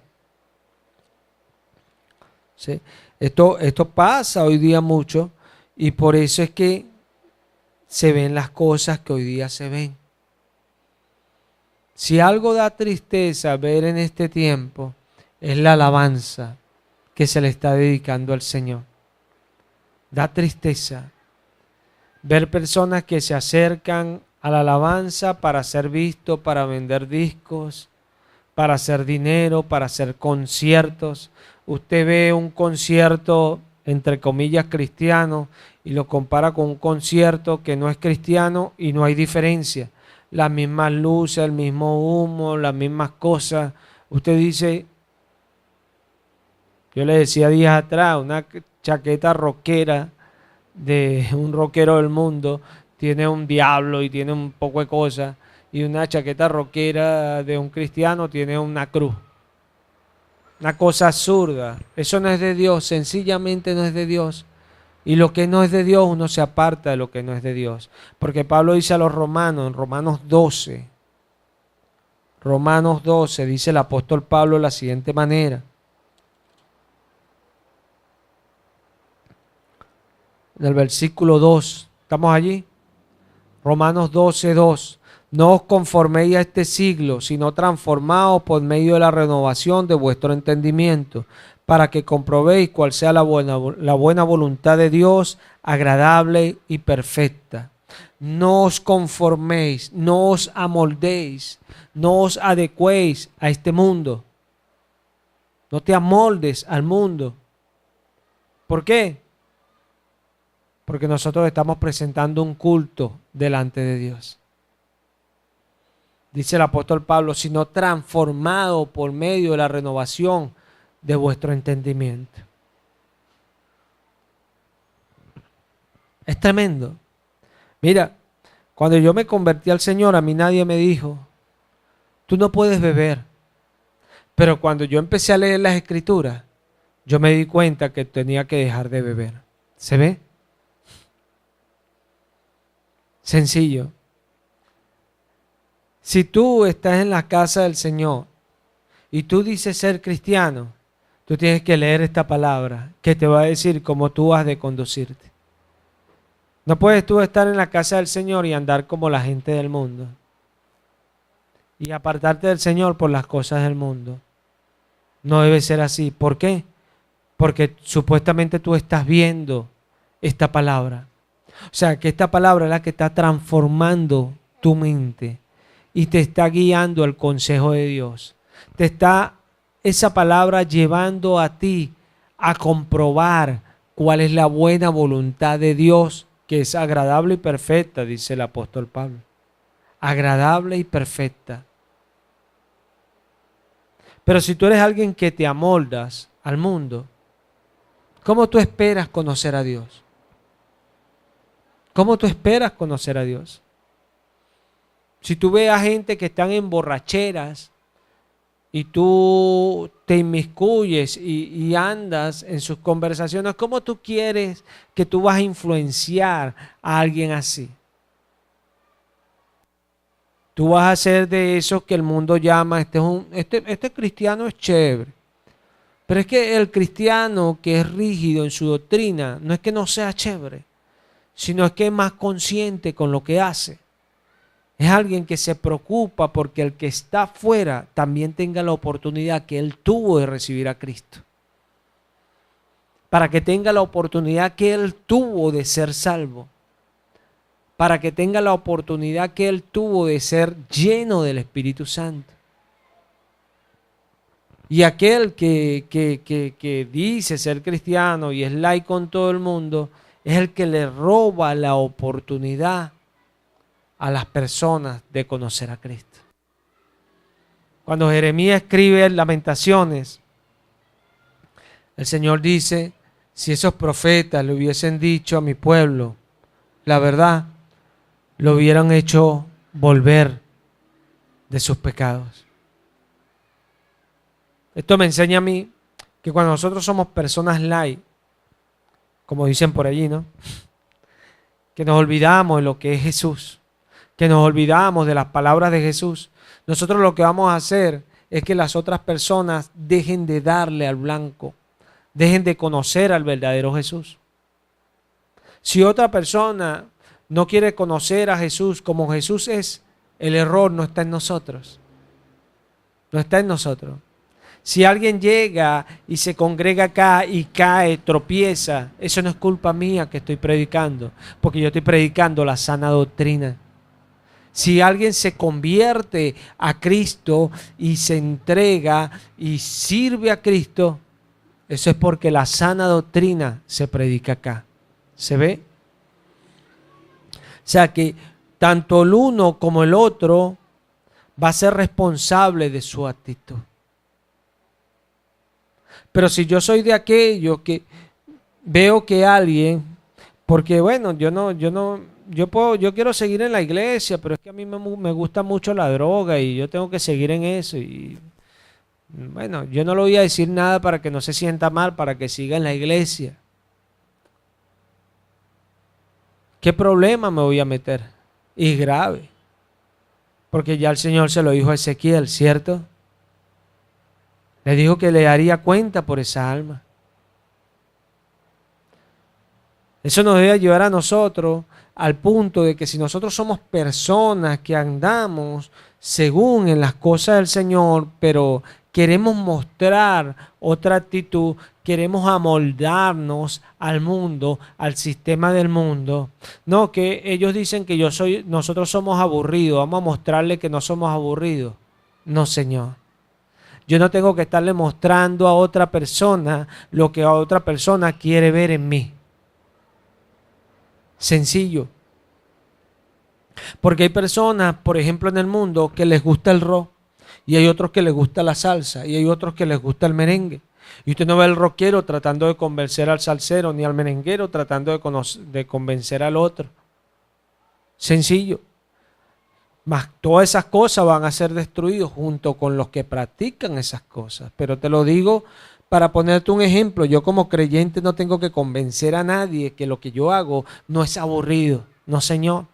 ¿Sí? Esto pasa hoy día mucho y por eso es que se ven las cosas que hoy día se ven. Si algo da tristeza ver en este tiempo, es la alabanza que se le está dedicando al Señor. Da tristeza ver personas que se acercan a la alabanza para ser visto, para vender discos, para hacer dinero, para hacer conciertos. Usted ve un concierto, entre comillas, cristiano y lo compara con un concierto que no es cristiano y no hay diferencia. Las mismas luces, el mismo humo, las mismas cosas. Usted dice, yo le decía días atrás, una chaqueta rockera de un rockero del mundo tiene un diablo y tiene un poco de cosas, y una chaqueta rockera de un cristiano tiene una cruz. Una cosa absurda. Eso no es de Dios, sencillamente no es de Dios. Y lo que no es de Dios, uno se aparta de lo que no es de Dios. Porque Pablo dice a los romanos, en Romanos 12, dice el apóstol Pablo de la siguiente manera. En el versículo 2, ¿estamos allí? Romanos 12, 2. No os conforméis a este siglo, sino transformaos por medio de la renovación de vuestro entendimiento, para que comprobéis cuál sea la buena voluntad de Dios, agradable y perfecta. No os conforméis, no os amoldéis, no os adecuéis a este mundo. No te amoldes al mundo. ¿Por qué? Porque nosotros estamos presentando un culto delante de Dios. Dice el apóstol Pablo, sino transformado por medio de la renovación de vuestro entendimiento. Es tremendo. Mira, cuando yo me convertí al Señor, a mí nadie me dijo, tú no puedes beber. Pero cuando yo empecé a leer las Escrituras, yo me di cuenta que tenía que dejar de beber. ¿Se ve? Sencillo. Si tú estás en la casa del Señor y tú dices ser cristiano, tú tienes que leer esta palabra que te va a decir cómo tú has de conducirte. No puedes tú estar en la casa del Señor y andar como la gente del mundo y apartarte del Señor por las cosas del mundo. No debe ser así. ¿Por qué? Porque supuestamente tú estás viendo esta palabra. O sea, que esta palabra es la que está transformando tu mente y te está guiando al consejo de Dios. Te está esa palabra llevando a ti a comprobar cuál es la buena voluntad de Dios, que es agradable y perfecta, dice el apóstol Pablo. Agradable y perfecta. Pero si tú eres alguien que te amoldas al mundo, ¿cómo tú esperas conocer a Dios? ¿Cómo tú esperas conocer a Dios? Si tú ves a gente que están en borracheras y tú te inmiscuyes y andas en sus conversaciones, ¿cómo tú quieres que tú vas a influenciar a alguien así? Tú vas a ser de esos que el mundo llama, este cristiano es chévere. Pero es que el cristiano que es rígido en su doctrina, no es que no sea chévere, sino es que es más consciente con lo que hace. Es alguien que se preocupa porque el que está afuera también tenga la oportunidad que él tuvo de recibir a Cristo. Para que tenga la oportunidad que él tuvo de ser salvo. Para que tenga la oportunidad que él tuvo de ser lleno del Espíritu Santo. Y aquel que dice ser cristiano y es laico con todo el mundo, es el que le roba la oportunidad a las personas de conocer a Cristo. Cuando Jeremías escribe Lamentaciones, el Señor dice, si esos profetas le hubiesen dicho a mi pueblo la verdad, lo hubieran hecho volver de sus pecados. Esto me enseña a mí que cuando nosotros somos personas light, como dicen por allí, ¿no? Que nos olvidamos de lo que es Jesús, que nos olvidamos de las palabras de Jesús, nosotros lo que vamos a hacer es que las otras personas dejen de darle al blanco, dejen de conocer al verdadero Jesús. Si otra persona no quiere conocer a Jesús como Jesús es, el error no está en nosotros. No está en nosotros. Si alguien llega y se congrega acá y cae, tropieza, eso no es culpa mía que estoy predicando, porque yo estoy predicando la sana doctrina. Si alguien se convierte a Cristo y se entrega y sirve a Cristo, eso es porque la sana doctrina se predica acá. ¿Se ve? O sea que tanto el uno como el otro va a ser responsable de su actitud. Pero si yo soy de aquellos que veo que alguien, porque bueno, yo quiero seguir en la iglesia, pero es que a mí me gusta mucho la droga y yo tengo que seguir en eso. Y bueno, yo no le voy a decir nada para que no se sienta mal, para que siga en la iglesia. ¿Qué problema me voy a meter? Y grave. Porque ya el Señor se lo dijo a Ezequiel, ¿cierto? Le dijo que le daría cuenta por esa alma. Eso nos debe ayudar a nosotros al punto de que si nosotros somos personas que andamos según en las cosas del Señor, pero queremos mostrar otra actitud, queremos amoldarnos al mundo, al sistema del mundo. No, que ellos dicen que nosotros somos aburridos, vamos a mostrarle que no somos aburridos. No, Señor. Yo no tengo que estarle mostrando a otra persona lo que a otra persona quiere ver en mí. Sencillo. Porque hay personas, por ejemplo, en el mundo que les gusta el rock y hay otros que les gusta la salsa y hay otros que les gusta el merengue. Y usted no ve al rockero tratando de convencer al salsero ni al merenguero tratando de convencer al otro. Sencillo. Mas todas esas cosas van a ser destruidas junto con los que practican esas cosas. Pero te lo digo para ponerte un ejemplo. Yo como creyente no tengo que convencer a nadie que lo que yo hago no es aburrido. No, Señor.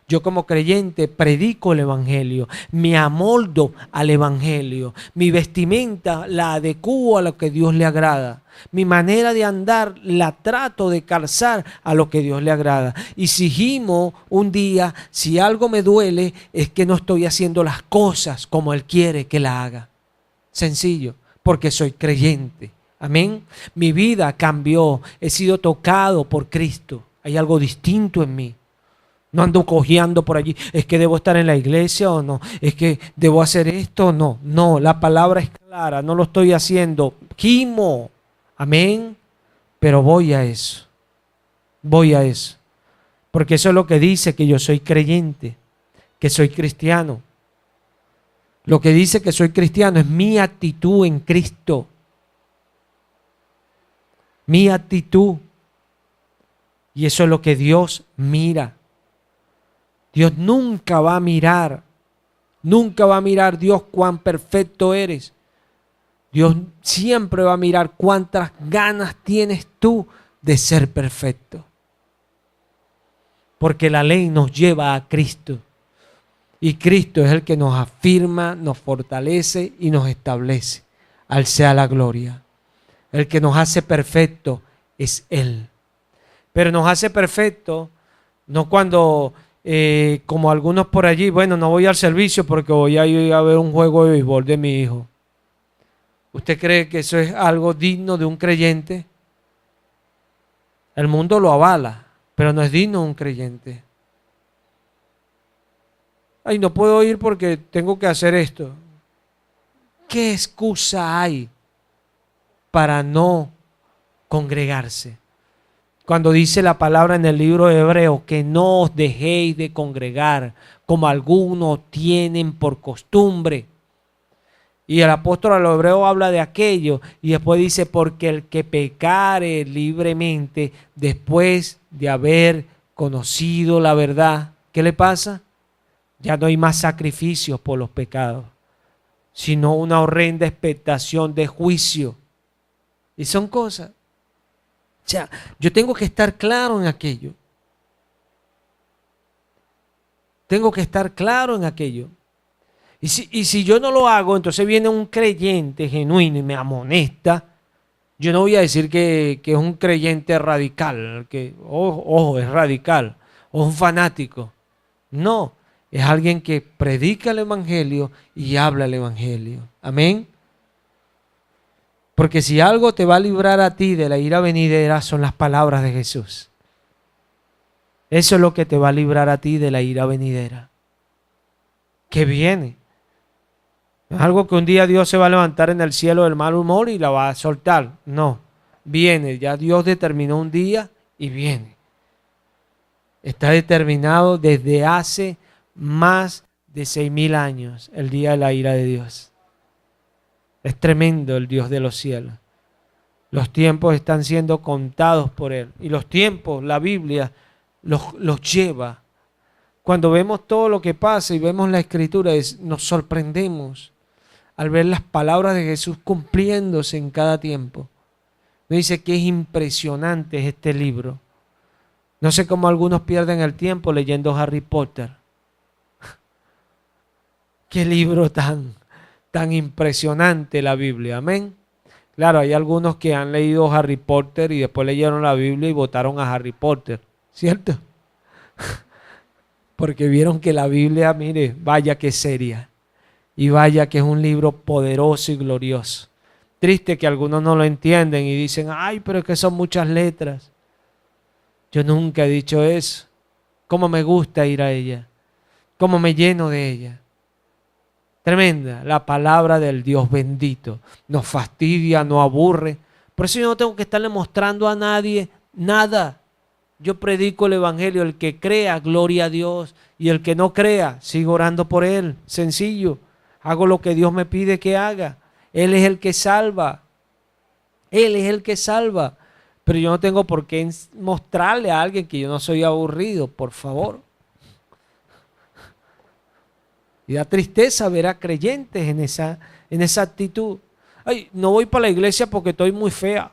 Yo como creyente predico el Evangelio, me amoldo al Evangelio, mi vestimenta la adecuo a lo que Dios le agrada. Mi manera de andar la trato de calzar a lo que Dios le agrada. Y si gimo un día, si algo me duele, es que no estoy haciendo las cosas como Él quiere que la haga. Sencillo, porque soy creyente. Amén. Mi vida cambió, he sido tocado por Cristo. Hay algo distinto en mí. No ando cojeando por allí. Es que debo estar en la iglesia o no. Es que debo hacer esto o no. No, la palabra es clara. No lo estoy haciendo. Gimo. Amén. Pero voy a eso. Voy a eso. Porque eso es lo que dice que yo soy creyente. Que soy cristiano. Lo que dice que soy cristiano es mi actitud en Cristo. Mi actitud. Y eso es lo que Dios mira. Dios nunca va a mirar Dios cuán perfecto eres. Dios siempre va a mirar cuántas ganas tienes tú de ser perfecto. Porque la ley nos lleva a Cristo. Y Cristo es el que nos afirma, nos fortalece y nos establece. Al sea la gloria. El que nos hace perfecto es Él. Pero nos hace perfecto no cuando, como algunos por allí, bueno, no voy al servicio porque voy a ir a ver un juego de béisbol de mi hijo. ¿Usted cree que eso es algo digno de un creyente? El mundo lo avala, pero no es digno de un creyente. Ay, no puedo ir porque tengo que hacer esto. ¿Qué excusa hay para no congregarse? Cuando dice la palabra en el libro de Hebreos que no os dejéis de congregar como algunos tienen por costumbre. Y el apóstol a los Hebreos habla de aquello y después dice porque el que pecare libremente después de haber conocido la verdad, ¿qué le pasa? Ya no hay más sacrificios por los pecados, sino una horrenda expectación de juicio. Y son cosas. O sea, yo tengo que estar claro en aquello. Tengo que estar claro en aquello. Y si yo no lo hago, entonces viene un creyente genuino y me amonesta. Yo no voy a decir que es un creyente radical, que, ojo, es radical, o un fanático. No, es alguien que predica el Evangelio y habla el Evangelio. Amén. Porque si algo te va a librar a ti de la ira venidera son las palabras de Jesús. Eso es lo que te va a librar a ti de la ira venidera. Que viene. No es algo que un día Dios se va a levantar en el cielo del mal humor y la va a soltar. No, viene. Ya Dios determinó un día y viene. Está determinado desde hace más de 6.000 años el día de la ira de Dios. Es tremendo el Dios de los cielos. Los tiempos están siendo contados por Él. Y los tiempos, la Biblia, los lleva. Cuando vemos todo lo que pasa y vemos la Escritura, nos sorprendemos al ver las palabras de Jesús cumpliéndose en cada tiempo. Me dice que es impresionante este libro. No sé cómo algunos pierden el tiempo leyendo Harry Potter. Qué libro tan impresionante la Biblia, amén. Claro, hay algunos que han leído Harry Potter y después leyeron la Biblia y votaron a Harry Potter, ¿cierto? Porque vieron que la Biblia, mire, vaya que seria y vaya que es un libro poderoso y glorioso. Triste que algunos no lo entienden y dicen, ay, pero es que son muchas letras. Yo nunca he dicho eso. Cómo me gusta ir a ella, cómo me lleno de ella. Tremenda, la palabra del Dios bendito. Nos fastidia, nos aburre. Por eso yo no tengo que estarle mostrando a nadie nada. Yo predico el Evangelio. El que crea, gloria a Dios. Y el que no crea, sigo orando por él. Sencillo. Hago lo que Dios me pide que haga. Él es el que salva. Él es el que salva. Pero yo no tengo por qué mostrarle a alguien que yo no soy aburrido, por favor. Y da tristeza ver a creyentes en esa actitud. Ay, no voy para la iglesia porque estoy muy fea.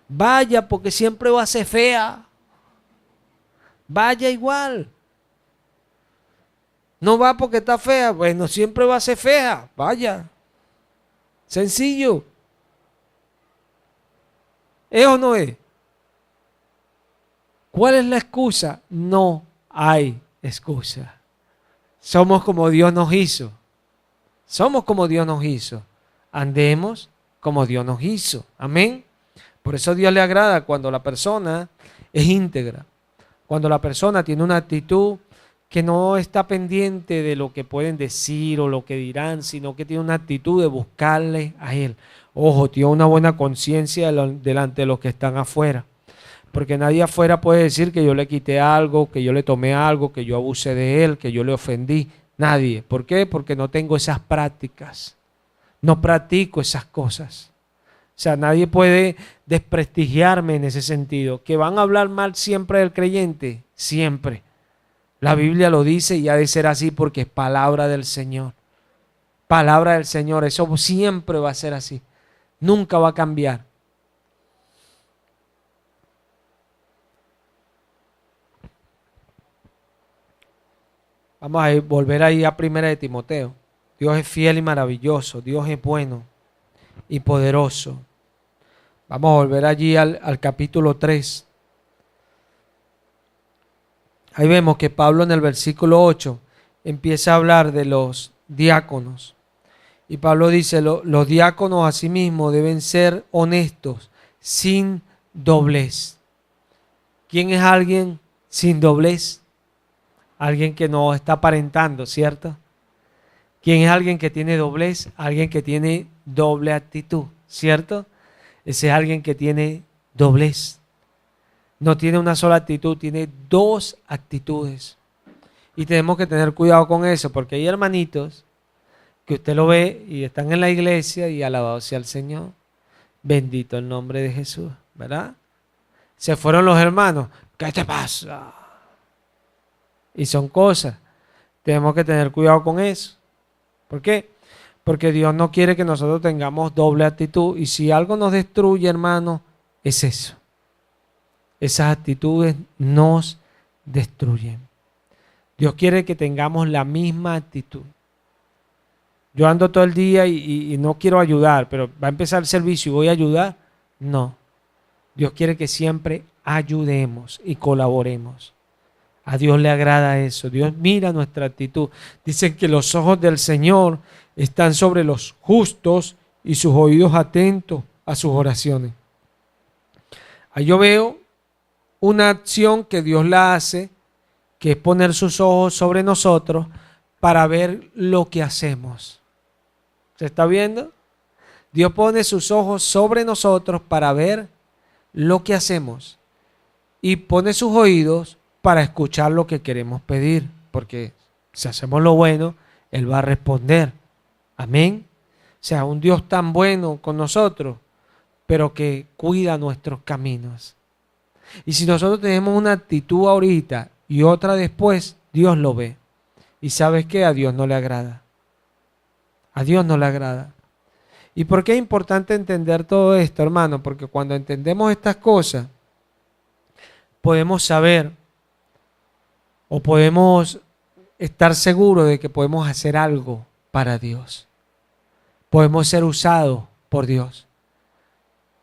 Vaya, porque siempre va a ser fea. Vaya igual. No va porque está fea. Bueno, siempre va a ser fea. Vaya. Sencillo. ¿Es o no es? ¿Cuál es la excusa? No hay excusa. Somos como Dios nos hizo. Somos como Dios nos hizo. Andemos como Dios nos hizo. Amén. Por eso a Dios le agrada cuando la persona es íntegra. Cuando la persona tiene una actitud que no está pendiente de lo que pueden decir o lo que dirán, sino que tiene una actitud de buscarle a Él. Ojo, tiene una buena conciencia delante de los que están afuera. Porque nadie afuera puede decir que yo le quité algo, que yo le tomé algo, que yo abusé de él, que yo le ofendí. Nadie. ¿Por qué? Porque no tengo esas prácticas. No practico esas cosas. O sea, nadie puede desprestigiarme en ese sentido. ¿Que van a hablar mal siempre del creyente? Siempre. La Biblia lo dice y ha de ser así porque es palabra del Señor. Palabra del Señor. Eso siempre va a ser así. Nunca va a cambiar. Vamos a volver ahí a Primera de Timoteo. Dios es fiel y maravilloso. Dios es bueno y poderoso. Vamos a volver allí al capítulo 3. Ahí vemos que Pablo en el versículo 8 empieza a hablar de los diáconos. Y Pablo dice, los diáconos asimismo deben ser honestos, sin doblez. ¿Quién es alguien sin doblez? Alguien que no está aparentando, ¿cierto? ¿Quién es alguien que tiene doblez? Alguien que tiene doble actitud, ¿cierto? Ese es alguien que tiene doblez. No tiene una sola actitud, tiene dos actitudes. Y tenemos que tener cuidado con eso, porque hay hermanitos que usted lo ve y están en la iglesia y alabado sea el Señor. Bendito el nombre de Jesús, ¿verdad? Se fueron los hermanos. ¿Qué te pasa? Y son cosas. Tenemos que tener cuidado con eso. ¿Por qué? Porque Dios no quiere que nosotros tengamos doble actitud. Y si algo nos destruye, hermano, es eso. Esas actitudes nos destruyen. Dios quiere que tengamos la misma actitud. Yo ando todo el día y no quiero ayudar, pero va a empezar el servicio y voy a ayudar. No. Dios quiere que siempre ayudemos y colaboremos. A Dios le agrada eso. Dios mira nuestra actitud. Dicen que los ojos del Señor están sobre los justos y sus oídos atentos a sus oraciones. Ahí yo veo una acción que Dios la hace, que es poner sus ojos sobre nosotros para ver lo que hacemos. ¿Se está viendo? Dios pone sus ojos sobre nosotros para ver lo que hacemos y pone sus oídos para escuchar lo que queremos pedir, porque si hacemos lo bueno, Él va a responder. Amén. O sea, un Dios tan bueno con nosotros, pero que cuida nuestros caminos. Y si nosotros tenemos una actitud ahorita y otra después, Dios lo ve. ¿Y sabes qué? A Dios no le agrada. A Dios no le agrada. ¿Y por qué es importante entender todo esto, hermano? Porque cuando entendemos estas cosas, podemos saber o podemos estar seguros de que podemos hacer algo para Dios. Podemos ser usados por Dios.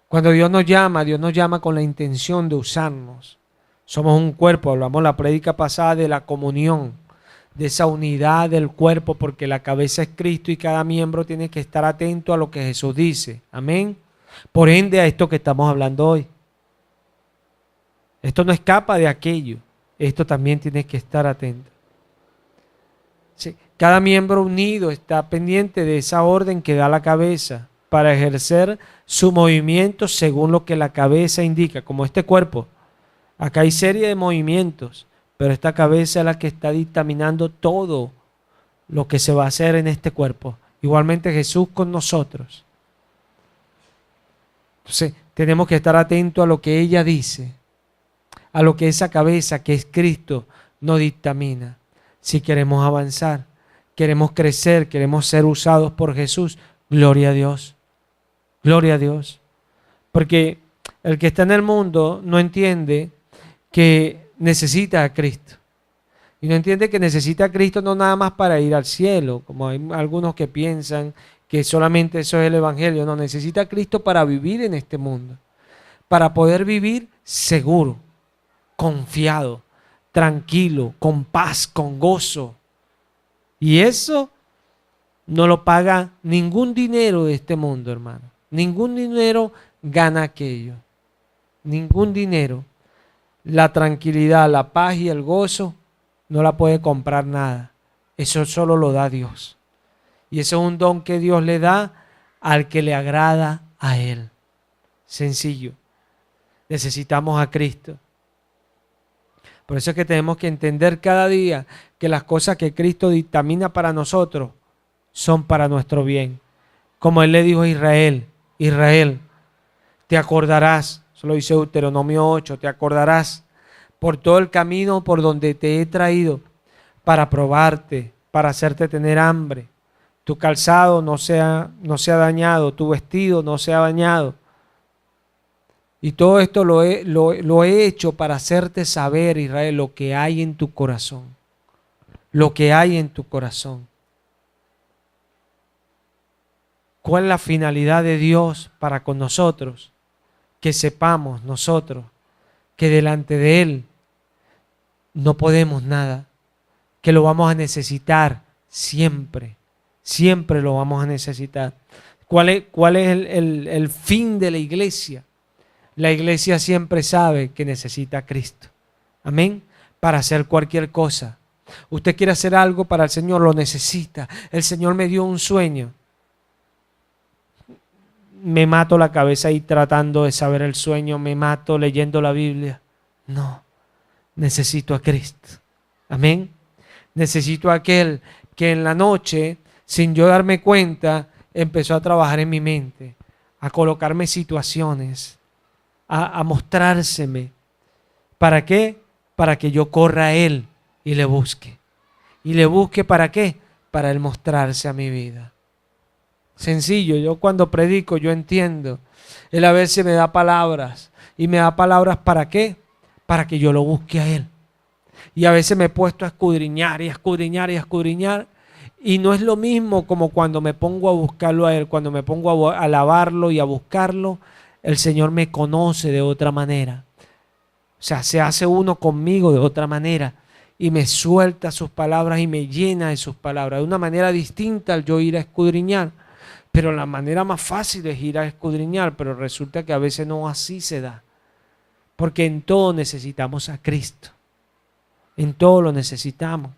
Cuando Dios nos llama con la intención de usarnos. Somos un cuerpo, hablamos la prédica pasada de la comunión, de esa unidad del cuerpo, porque la cabeza es Cristo y cada miembro tiene que estar atento a lo que Jesús dice. Amén. Por ende, a esto que estamos hablando hoy. Esto no escapa de aquello. Esto también tiene que estar atento. Sí, cada miembro unido está pendiente de esa orden que da la cabeza para ejercer su movimiento según lo que la cabeza indica, como este cuerpo. Acá hay serie de movimientos, pero esta cabeza es la que está dictaminando todo lo que se va a hacer en este cuerpo. Igualmente Jesús con nosotros. Entonces, tenemos que estar atentos a lo que ella dice, a lo que esa cabeza que es Cristo nos dictamina. Si queremos avanzar, queremos crecer, queremos ser usados por Jesús, gloria a Dios. Gloria a Dios. Porque el que está en el mundo no entiende que necesita a Cristo. Y no entiende que necesita a Cristo no nada más para ir al cielo, como hay algunos que piensan que solamente eso es el Evangelio. No, necesita a Cristo para vivir en este mundo, para poder vivir seguro, confiado, tranquilo, con paz, con gozo. Y eso no lo paga ningún dinero de este mundo, hermano. Ningún dinero gana aquello. Ningún dinero. La tranquilidad, la paz y el gozo no la puede comprar nada. Eso solo lo da Dios. Y eso es un don que Dios le da al que le agrada a Él. Sencillo. Necesitamos a Cristo. Por eso es que tenemos que entender cada día que las cosas que Cristo dictamina para nosotros son para nuestro bien. Como Él le dijo a Israel, Israel, te acordarás, eso lo dice Deuteronomio 8, te acordarás por todo el camino por donde te he traído para probarte, para hacerte tener hambre. Tu calzado no sea dañado, tu vestido no sea dañado. Y todo esto lo he hecho para hacerte saber, Israel, lo que hay en tu corazón. Lo que hay en tu corazón. ¿Cuál es la finalidad de Dios para con nosotros? Que sepamos nosotros que delante de Él no podemos nada, que lo vamos a necesitar siempre. Siempre lo vamos a necesitar. ¿Cuál es el fin de la iglesia? La iglesia siempre sabe que necesita a Cristo. Amén. Para hacer cualquier cosa. Usted quiere hacer algo para el Señor, lo necesita. El Señor me dio un sueño. Me mato la cabeza ahí tratando de saber el sueño. Me mato leyendo la Biblia. No. Necesito a Cristo. Amén. Necesito a aquel que en la noche, sin yo darme cuenta, empezó a trabajar en mi mente. A colocarme situaciones. A mostrárseme. ¿Para qué? Para que yo corra a Él y le busque. ¿Y le busque para qué? Para Él mostrarse a mi vida. Sencillo, yo cuando predico yo entiendo. Él a veces me da palabras. ¿Y me da palabras para qué? Para que yo lo busque a Él. Y a veces me he puesto a escudriñar y a escudriñar y a escudriñar. Y no es lo mismo como cuando me pongo a buscarlo a Él, cuando me pongo a alabarlo y a buscarlo. El Señor me conoce de otra manera. O sea, se hace uno conmigo de otra manera y me suelta sus palabras y me llena de sus palabras. De una manera distinta al yo ir a escudriñar. Pero la manera más fácil es ir a escudriñar, pero resulta que a veces no así se da. Porque en todo necesitamos a Cristo. En todo lo necesitamos.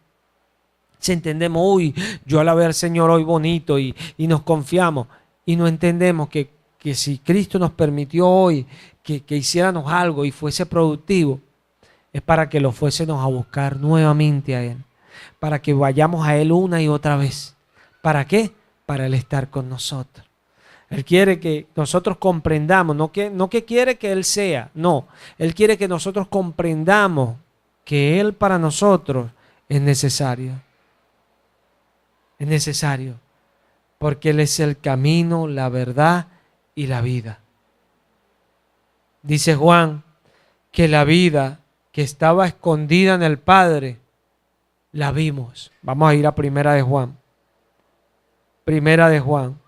Si entendemos, uy, yo alabé al Señor hoy bonito y nos confiamos y no entendemos que si Cristo nos permitió hoy que hiciéramos algo y fuese productivo, es para que lo fuésemos a buscar nuevamente a Él, para que vayamos a Él una y otra vez. ¿Para qué? Para Él estar con nosotros. Él quiere que nosotros comprendamos, no que quiere que Él sea, no. Él quiere que nosotros comprendamos que Él para nosotros es necesario. Es necesario, porque Él es el camino, la verdad y la vida. Dice Juan que la vida que estaba escondida en el Padre, la vimos. Vamos a ir a Primera de Juan. Primera de Juan.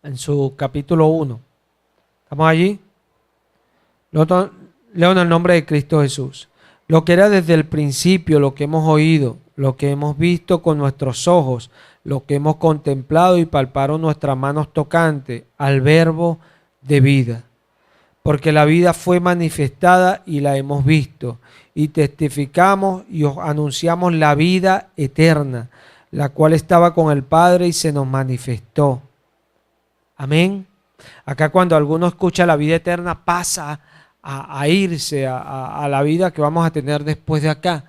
En su capítulo 1. ¿Estamos allí? Leo en el nombre de Cristo Jesús. Lo que era desde el principio, lo que hemos oído, lo que hemos visto con nuestros ojos, lo que hemos contemplado y palparon nuestras manos tocantes al verbo de vida. Porque la vida fue manifestada y la hemos visto, y testificamos y os anunciamos la vida eterna, la cual estaba con el Padre y se nos manifestó. Amén. Acá cuando alguno escucha la vida eterna pasa a irse a la vida que vamos a tener después de acá.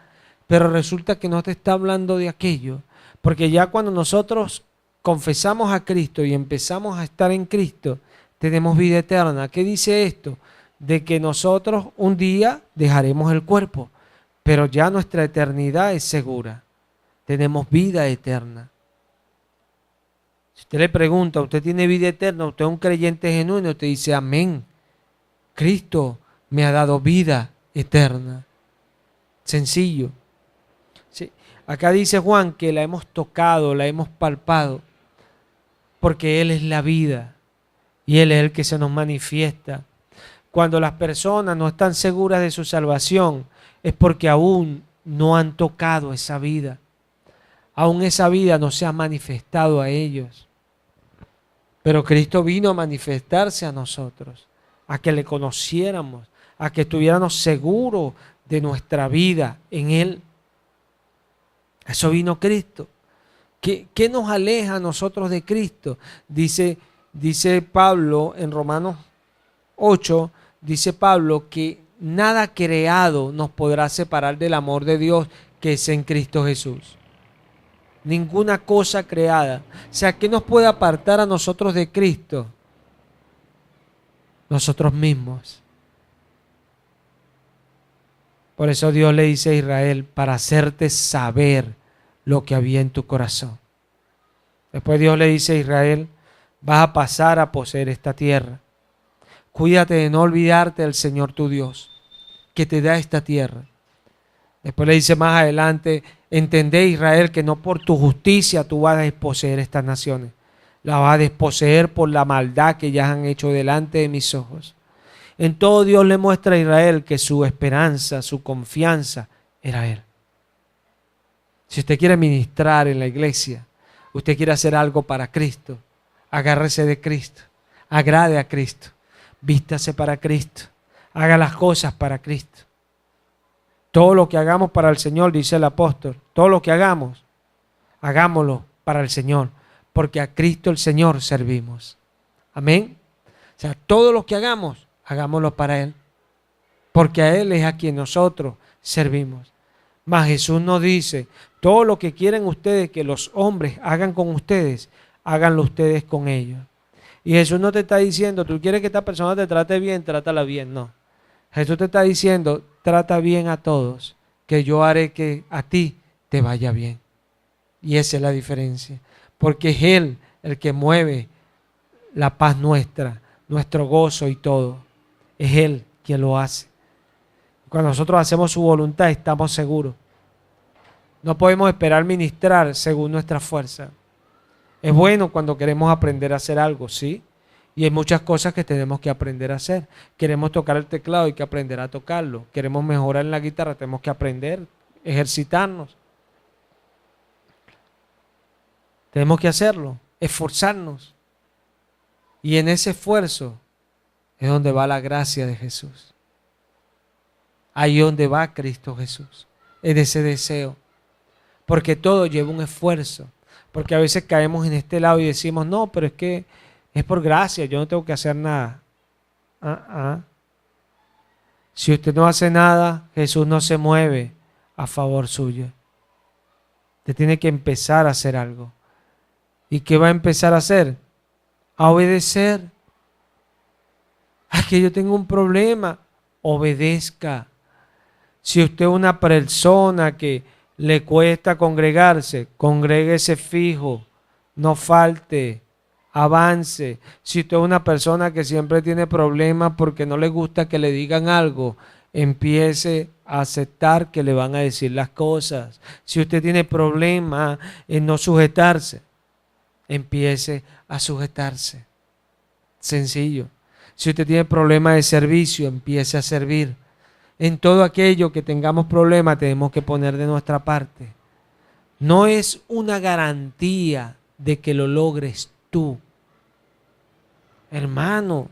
Pero resulta que no te está hablando de aquello. Porque ya cuando nosotros confesamos a Cristo y empezamos a estar en Cristo, tenemos vida eterna. ¿Qué dice esto? De que nosotros un día dejaremos el cuerpo, pero ya nuestra eternidad es segura. tenemos vida eterna. Si usted le pregunta, ¿usted tiene vida eterna? Usted es un creyente genuino, usted dice, amén. Cristo me ha dado vida eterna. Sencillo. Sí. Acá dice Juan que la hemos tocado, la hemos palpado, porque Él es la vida y Él es el que se nos manifiesta. Cuando las personas no están seguras de su salvación, es porque aún no han tocado esa vida. Aún esa vida no se ha manifestado a ellos. Pero Cristo vino a manifestarse a nosotros, a que le conociéramos, a que estuviéramos seguros de nuestra vida en Él. Eso vino Cristo. ¿Qué nos aleja a nosotros de Cristo? Dice Pablo en Romanos 8, dice Pablo que nada creado nos podrá separar del amor de Dios que es en Cristo Jesús. Ninguna cosa creada. O sea, ¿qué nos puede apartar a nosotros de Cristo? Nosotros mismos. Por eso Dios le dice a Israel, para hacerte saber lo que había en tu corazón. Después Dios le dice a Israel, vas a pasar a poseer esta tierra. Cuídate de no olvidarte del Señor tu Dios, que te da esta tierra. Después le dice más adelante, entendé Israel que no por tu justicia tú vas a desposeer estas naciones. La vas a desposeer por la maldad que ellas han hecho delante de mis ojos. En todo Dios le muestra a Israel que su esperanza, su confianza era Él. Si usted quiere ministrar en la iglesia, usted quiere hacer algo para Cristo, agárrese de Cristo, agrade a Cristo, vístase para Cristo, haga las cosas para Cristo. Todo lo que hagamos para el Señor, dice el apóstol, todo lo que hagamos, hagámoslo para el Señor, porque a Cristo el Señor servimos. Amén. O sea, todo lo que hagamos, hagámoslo para Él, porque a Él es a quien nosotros servimos. Mas Jesús nos dice, todo lo que quieren ustedes que los hombres hagan con ustedes, háganlo ustedes con ellos. Y Jesús no te está diciendo, tú quieres que esta persona te trate bien, trátala bien, no. Jesús te está diciendo, trata bien a todos, que yo haré que a ti te vaya bien. Y esa es la diferencia, porque es Él el que mueve la paz nuestra, nuestro gozo y todo. Es Él quien lo hace. Cuando nosotros hacemos su voluntad, estamos seguros. No podemos esperar ministrar según nuestra fuerza. Es bueno cuando queremos aprender a hacer algo, ¿sí? Y hay muchas cosas que tenemos que aprender a hacer. Queremos tocar el teclado, hay que aprender a tocarlo. Queremos mejorar en la guitarra, tenemos que aprender, ejercitarnos. Tenemos que hacerlo, esforzarnos. Y en ese esfuerzo es donde va la gracia de Jesús. Ahí es donde va Cristo Jesús, en ese deseo. Porque todo lleva un esfuerzo. Porque a veces caemos en este lado y decimos, no, pero es que es por gracia, yo no tengo que hacer nada. Si usted no hace nada, Jesús no se mueve a favor suyo. Usted tiene que empezar a hacer algo. ¿Y qué va a empezar a hacer? A obedecer. Que yo tengo un problema. Obedezca. Si usted es una persona que le cuesta congregarse, congréguese fijo, no falte, avance. Si usted es una persona que siempre tiene problemas porque no le gusta que le digan algo, empiece a aceptar que le van a decir las cosas. Si usted tiene problemas en no sujetarse, empiece a sujetarse. Sencillo. Si usted tiene problemas de servicio, empiece a servir. En todo aquello que tengamos problemas, tenemos que poner de nuestra parte. No es una garantía de que lo logres tú. Hermano,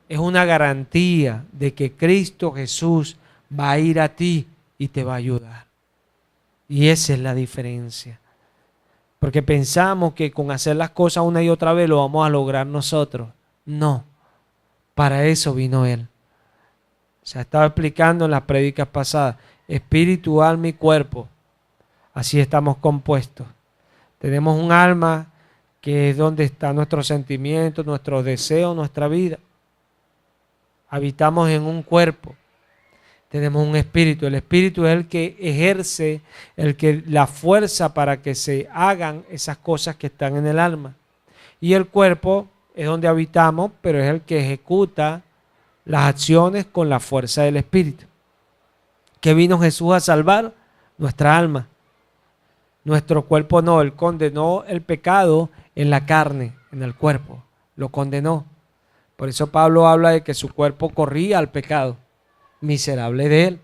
es una garantía de que Cristo Jesús va a ir a ti y te va a ayudar. Y esa es la diferencia. Porque pensamos que con hacer las cosas una y otra vez lo vamos a lograr nosotros. No, para eso vino Él. Se ha estado explicando en las prédicas pasadas. Espíritu, alma y cuerpo. Así estamos compuestos. Tenemos un alma que es donde están nuestros sentimientos, nuestros deseos, nuestra vida. Habitamos en un cuerpo. Tenemos un espíritu. El espíritu es el que ejerce, la fuerza para que se hagan esas cosas que están en el alma. Y el cuerpo es donde habitamos, pero es el que ejecuta las acciones con la fuerza del espíritu. ¿Qué vino Jesús a salvar? Nuestra alma. Nuestro cuerpo no. Él condenó el pecado en la carne, en el cuerpo. Lo condenó. Por eso Pablo habla de que su cuerpo corría al pecado. Miserable de él.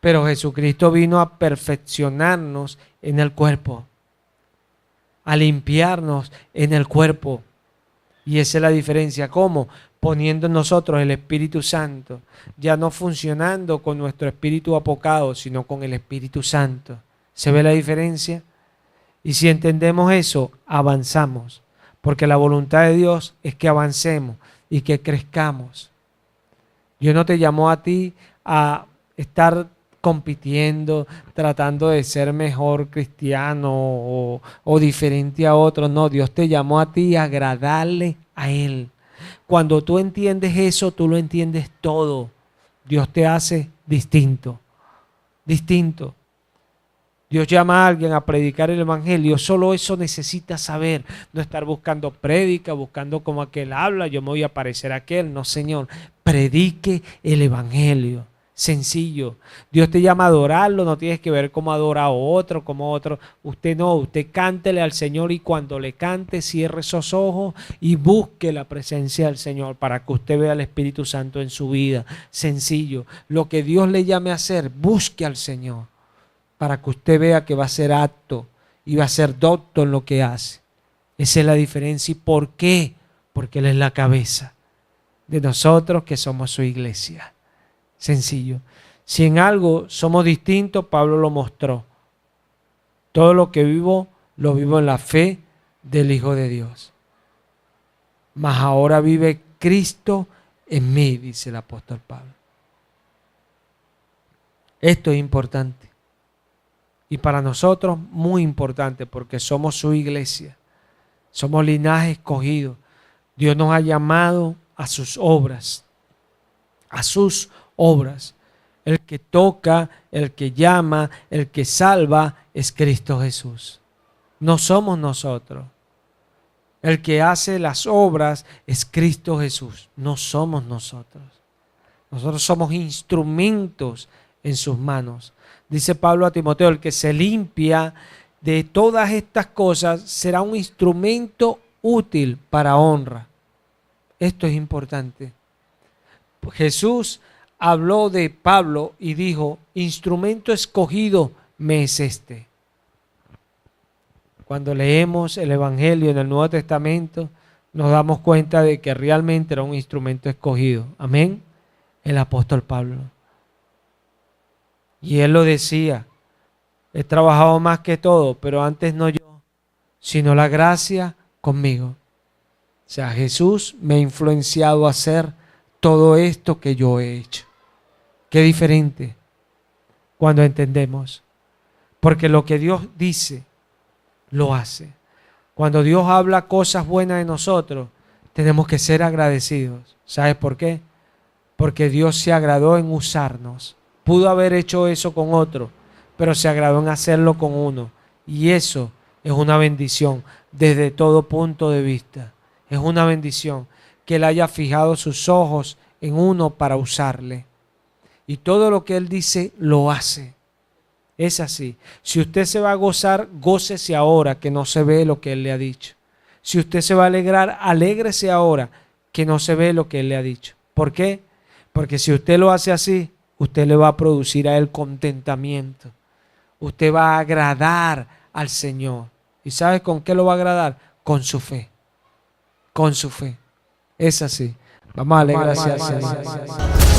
Pero Jesucristo vino a perfeccionarnos en el cuerpo, a limpiarnos en el cuerpo. Y esa es la diferencia. ¿Cómo? Poniendo en nosotros el Espíritu Santo, ya no funcionando con nuestro espíritu apocado, sino con el Espíritu Santo. ¿Se ve la diferencia? Y si entendemos eso, avanzamos, porque la voluntad de Dios es que avancemos y que crezcamos. Dios no te llamó a ti a estar compitiendo, tratando de ser mejor cristiano o diferente a otros. No, Dios te llamó a ti a agradarle a Él. Cuando tú entiendes eso, tú lo entiendes todo. Dios te hace distinto. Distinto. Dios llama a alguien a predicar el evangelio. Solo eso necesitas saber. No estar buscando prédica, buscando como aquel habla, yo me voy a parecer a aquel. No, Señor. Predique el evangelio. Sencillo. Dios te llama a adorarlo, no tienes que ver cómo adora a otro, como otro. Usted no, usted cántele al Señor y cuando le cante, cierre esos ojos y busque la presencia del Señor para que usted vea al Espíritu Santo en su vida. Sencillo. Lo que Dios le llame a hacer, busque al Señor para que usted vea que va a ser apto y va a ser docto en lo que hace. Esa es la diferencia. ¿Y por qué? Porque Él es la cabeza de nosotros que somos su iglesia. Sencillo. Si en algo somos distintos, Pablo lo mostró. Todo lo que vivo, lo vivo en la fe del Hijo de Dios. Mas ahora vive Cristo en mí, dice el apóstol Pablo. Esto es importante. Y para nosotros muy importante porque somos su iglesia. Somos linaje escogido. Dios nos ha llamado a sus obras. A sus obras. El que toca, el que llama, el que salva es Cristo Jesús. No somos nosotros. El que hace las obras es Cristo Jesús. No somos nosotros. Nosotros somos instrumentos en sus manos. Dice Pablo a Timoteo, el que se limpia de todas estas cosas será un instrumento útil para honra. Esto es importante. Jesús habló de Pablo y dijo, instrumento escogido me es este. Cuando leemos el Evangelio en el Nuevo Testamento, nos damos cuenta de que realmente era un instrumento escogido. Amén. El apóstol Pablo. Y él lo decía, he trabajado más que todo, pero antes no yo, sino la gracia conmigo. O sea, Jesús me ha influenciado a hacer todo esto que yo he hecho. Qué diferente cuando entendemos. Porque lo que Dios dice, lo hace. Cuando Dios habla cosas buenas de nosotros, tenemos que ser agradecidos. ¿Sabes por qué? Porque Dios se agradó en usarnos. Pudo haber hecho eso con otro, pero se agradó en hacerlo con uno. Y eso es una bendición desde todo punto de vista. Es una bendición que Él haya fijado sus ojos en uno para usarle. Y todo lo que Él dice, lo hace. Es así. Si usted se va a gozar, gócese ahora que no se ve lo que Él le ha dicho. Si usted se va a alegrar, alégrese ahora que no se ve lo que Él le ha dicho. ¿Por qué? Porque si usted lo hace así, usted le va a producir a Él contentamiento. Usted va a agradar al Señor. ¿Y sabe con qué lo va a agradar? Con su fe. Con su fe. Es así. Vamos a alegrarse al Señor.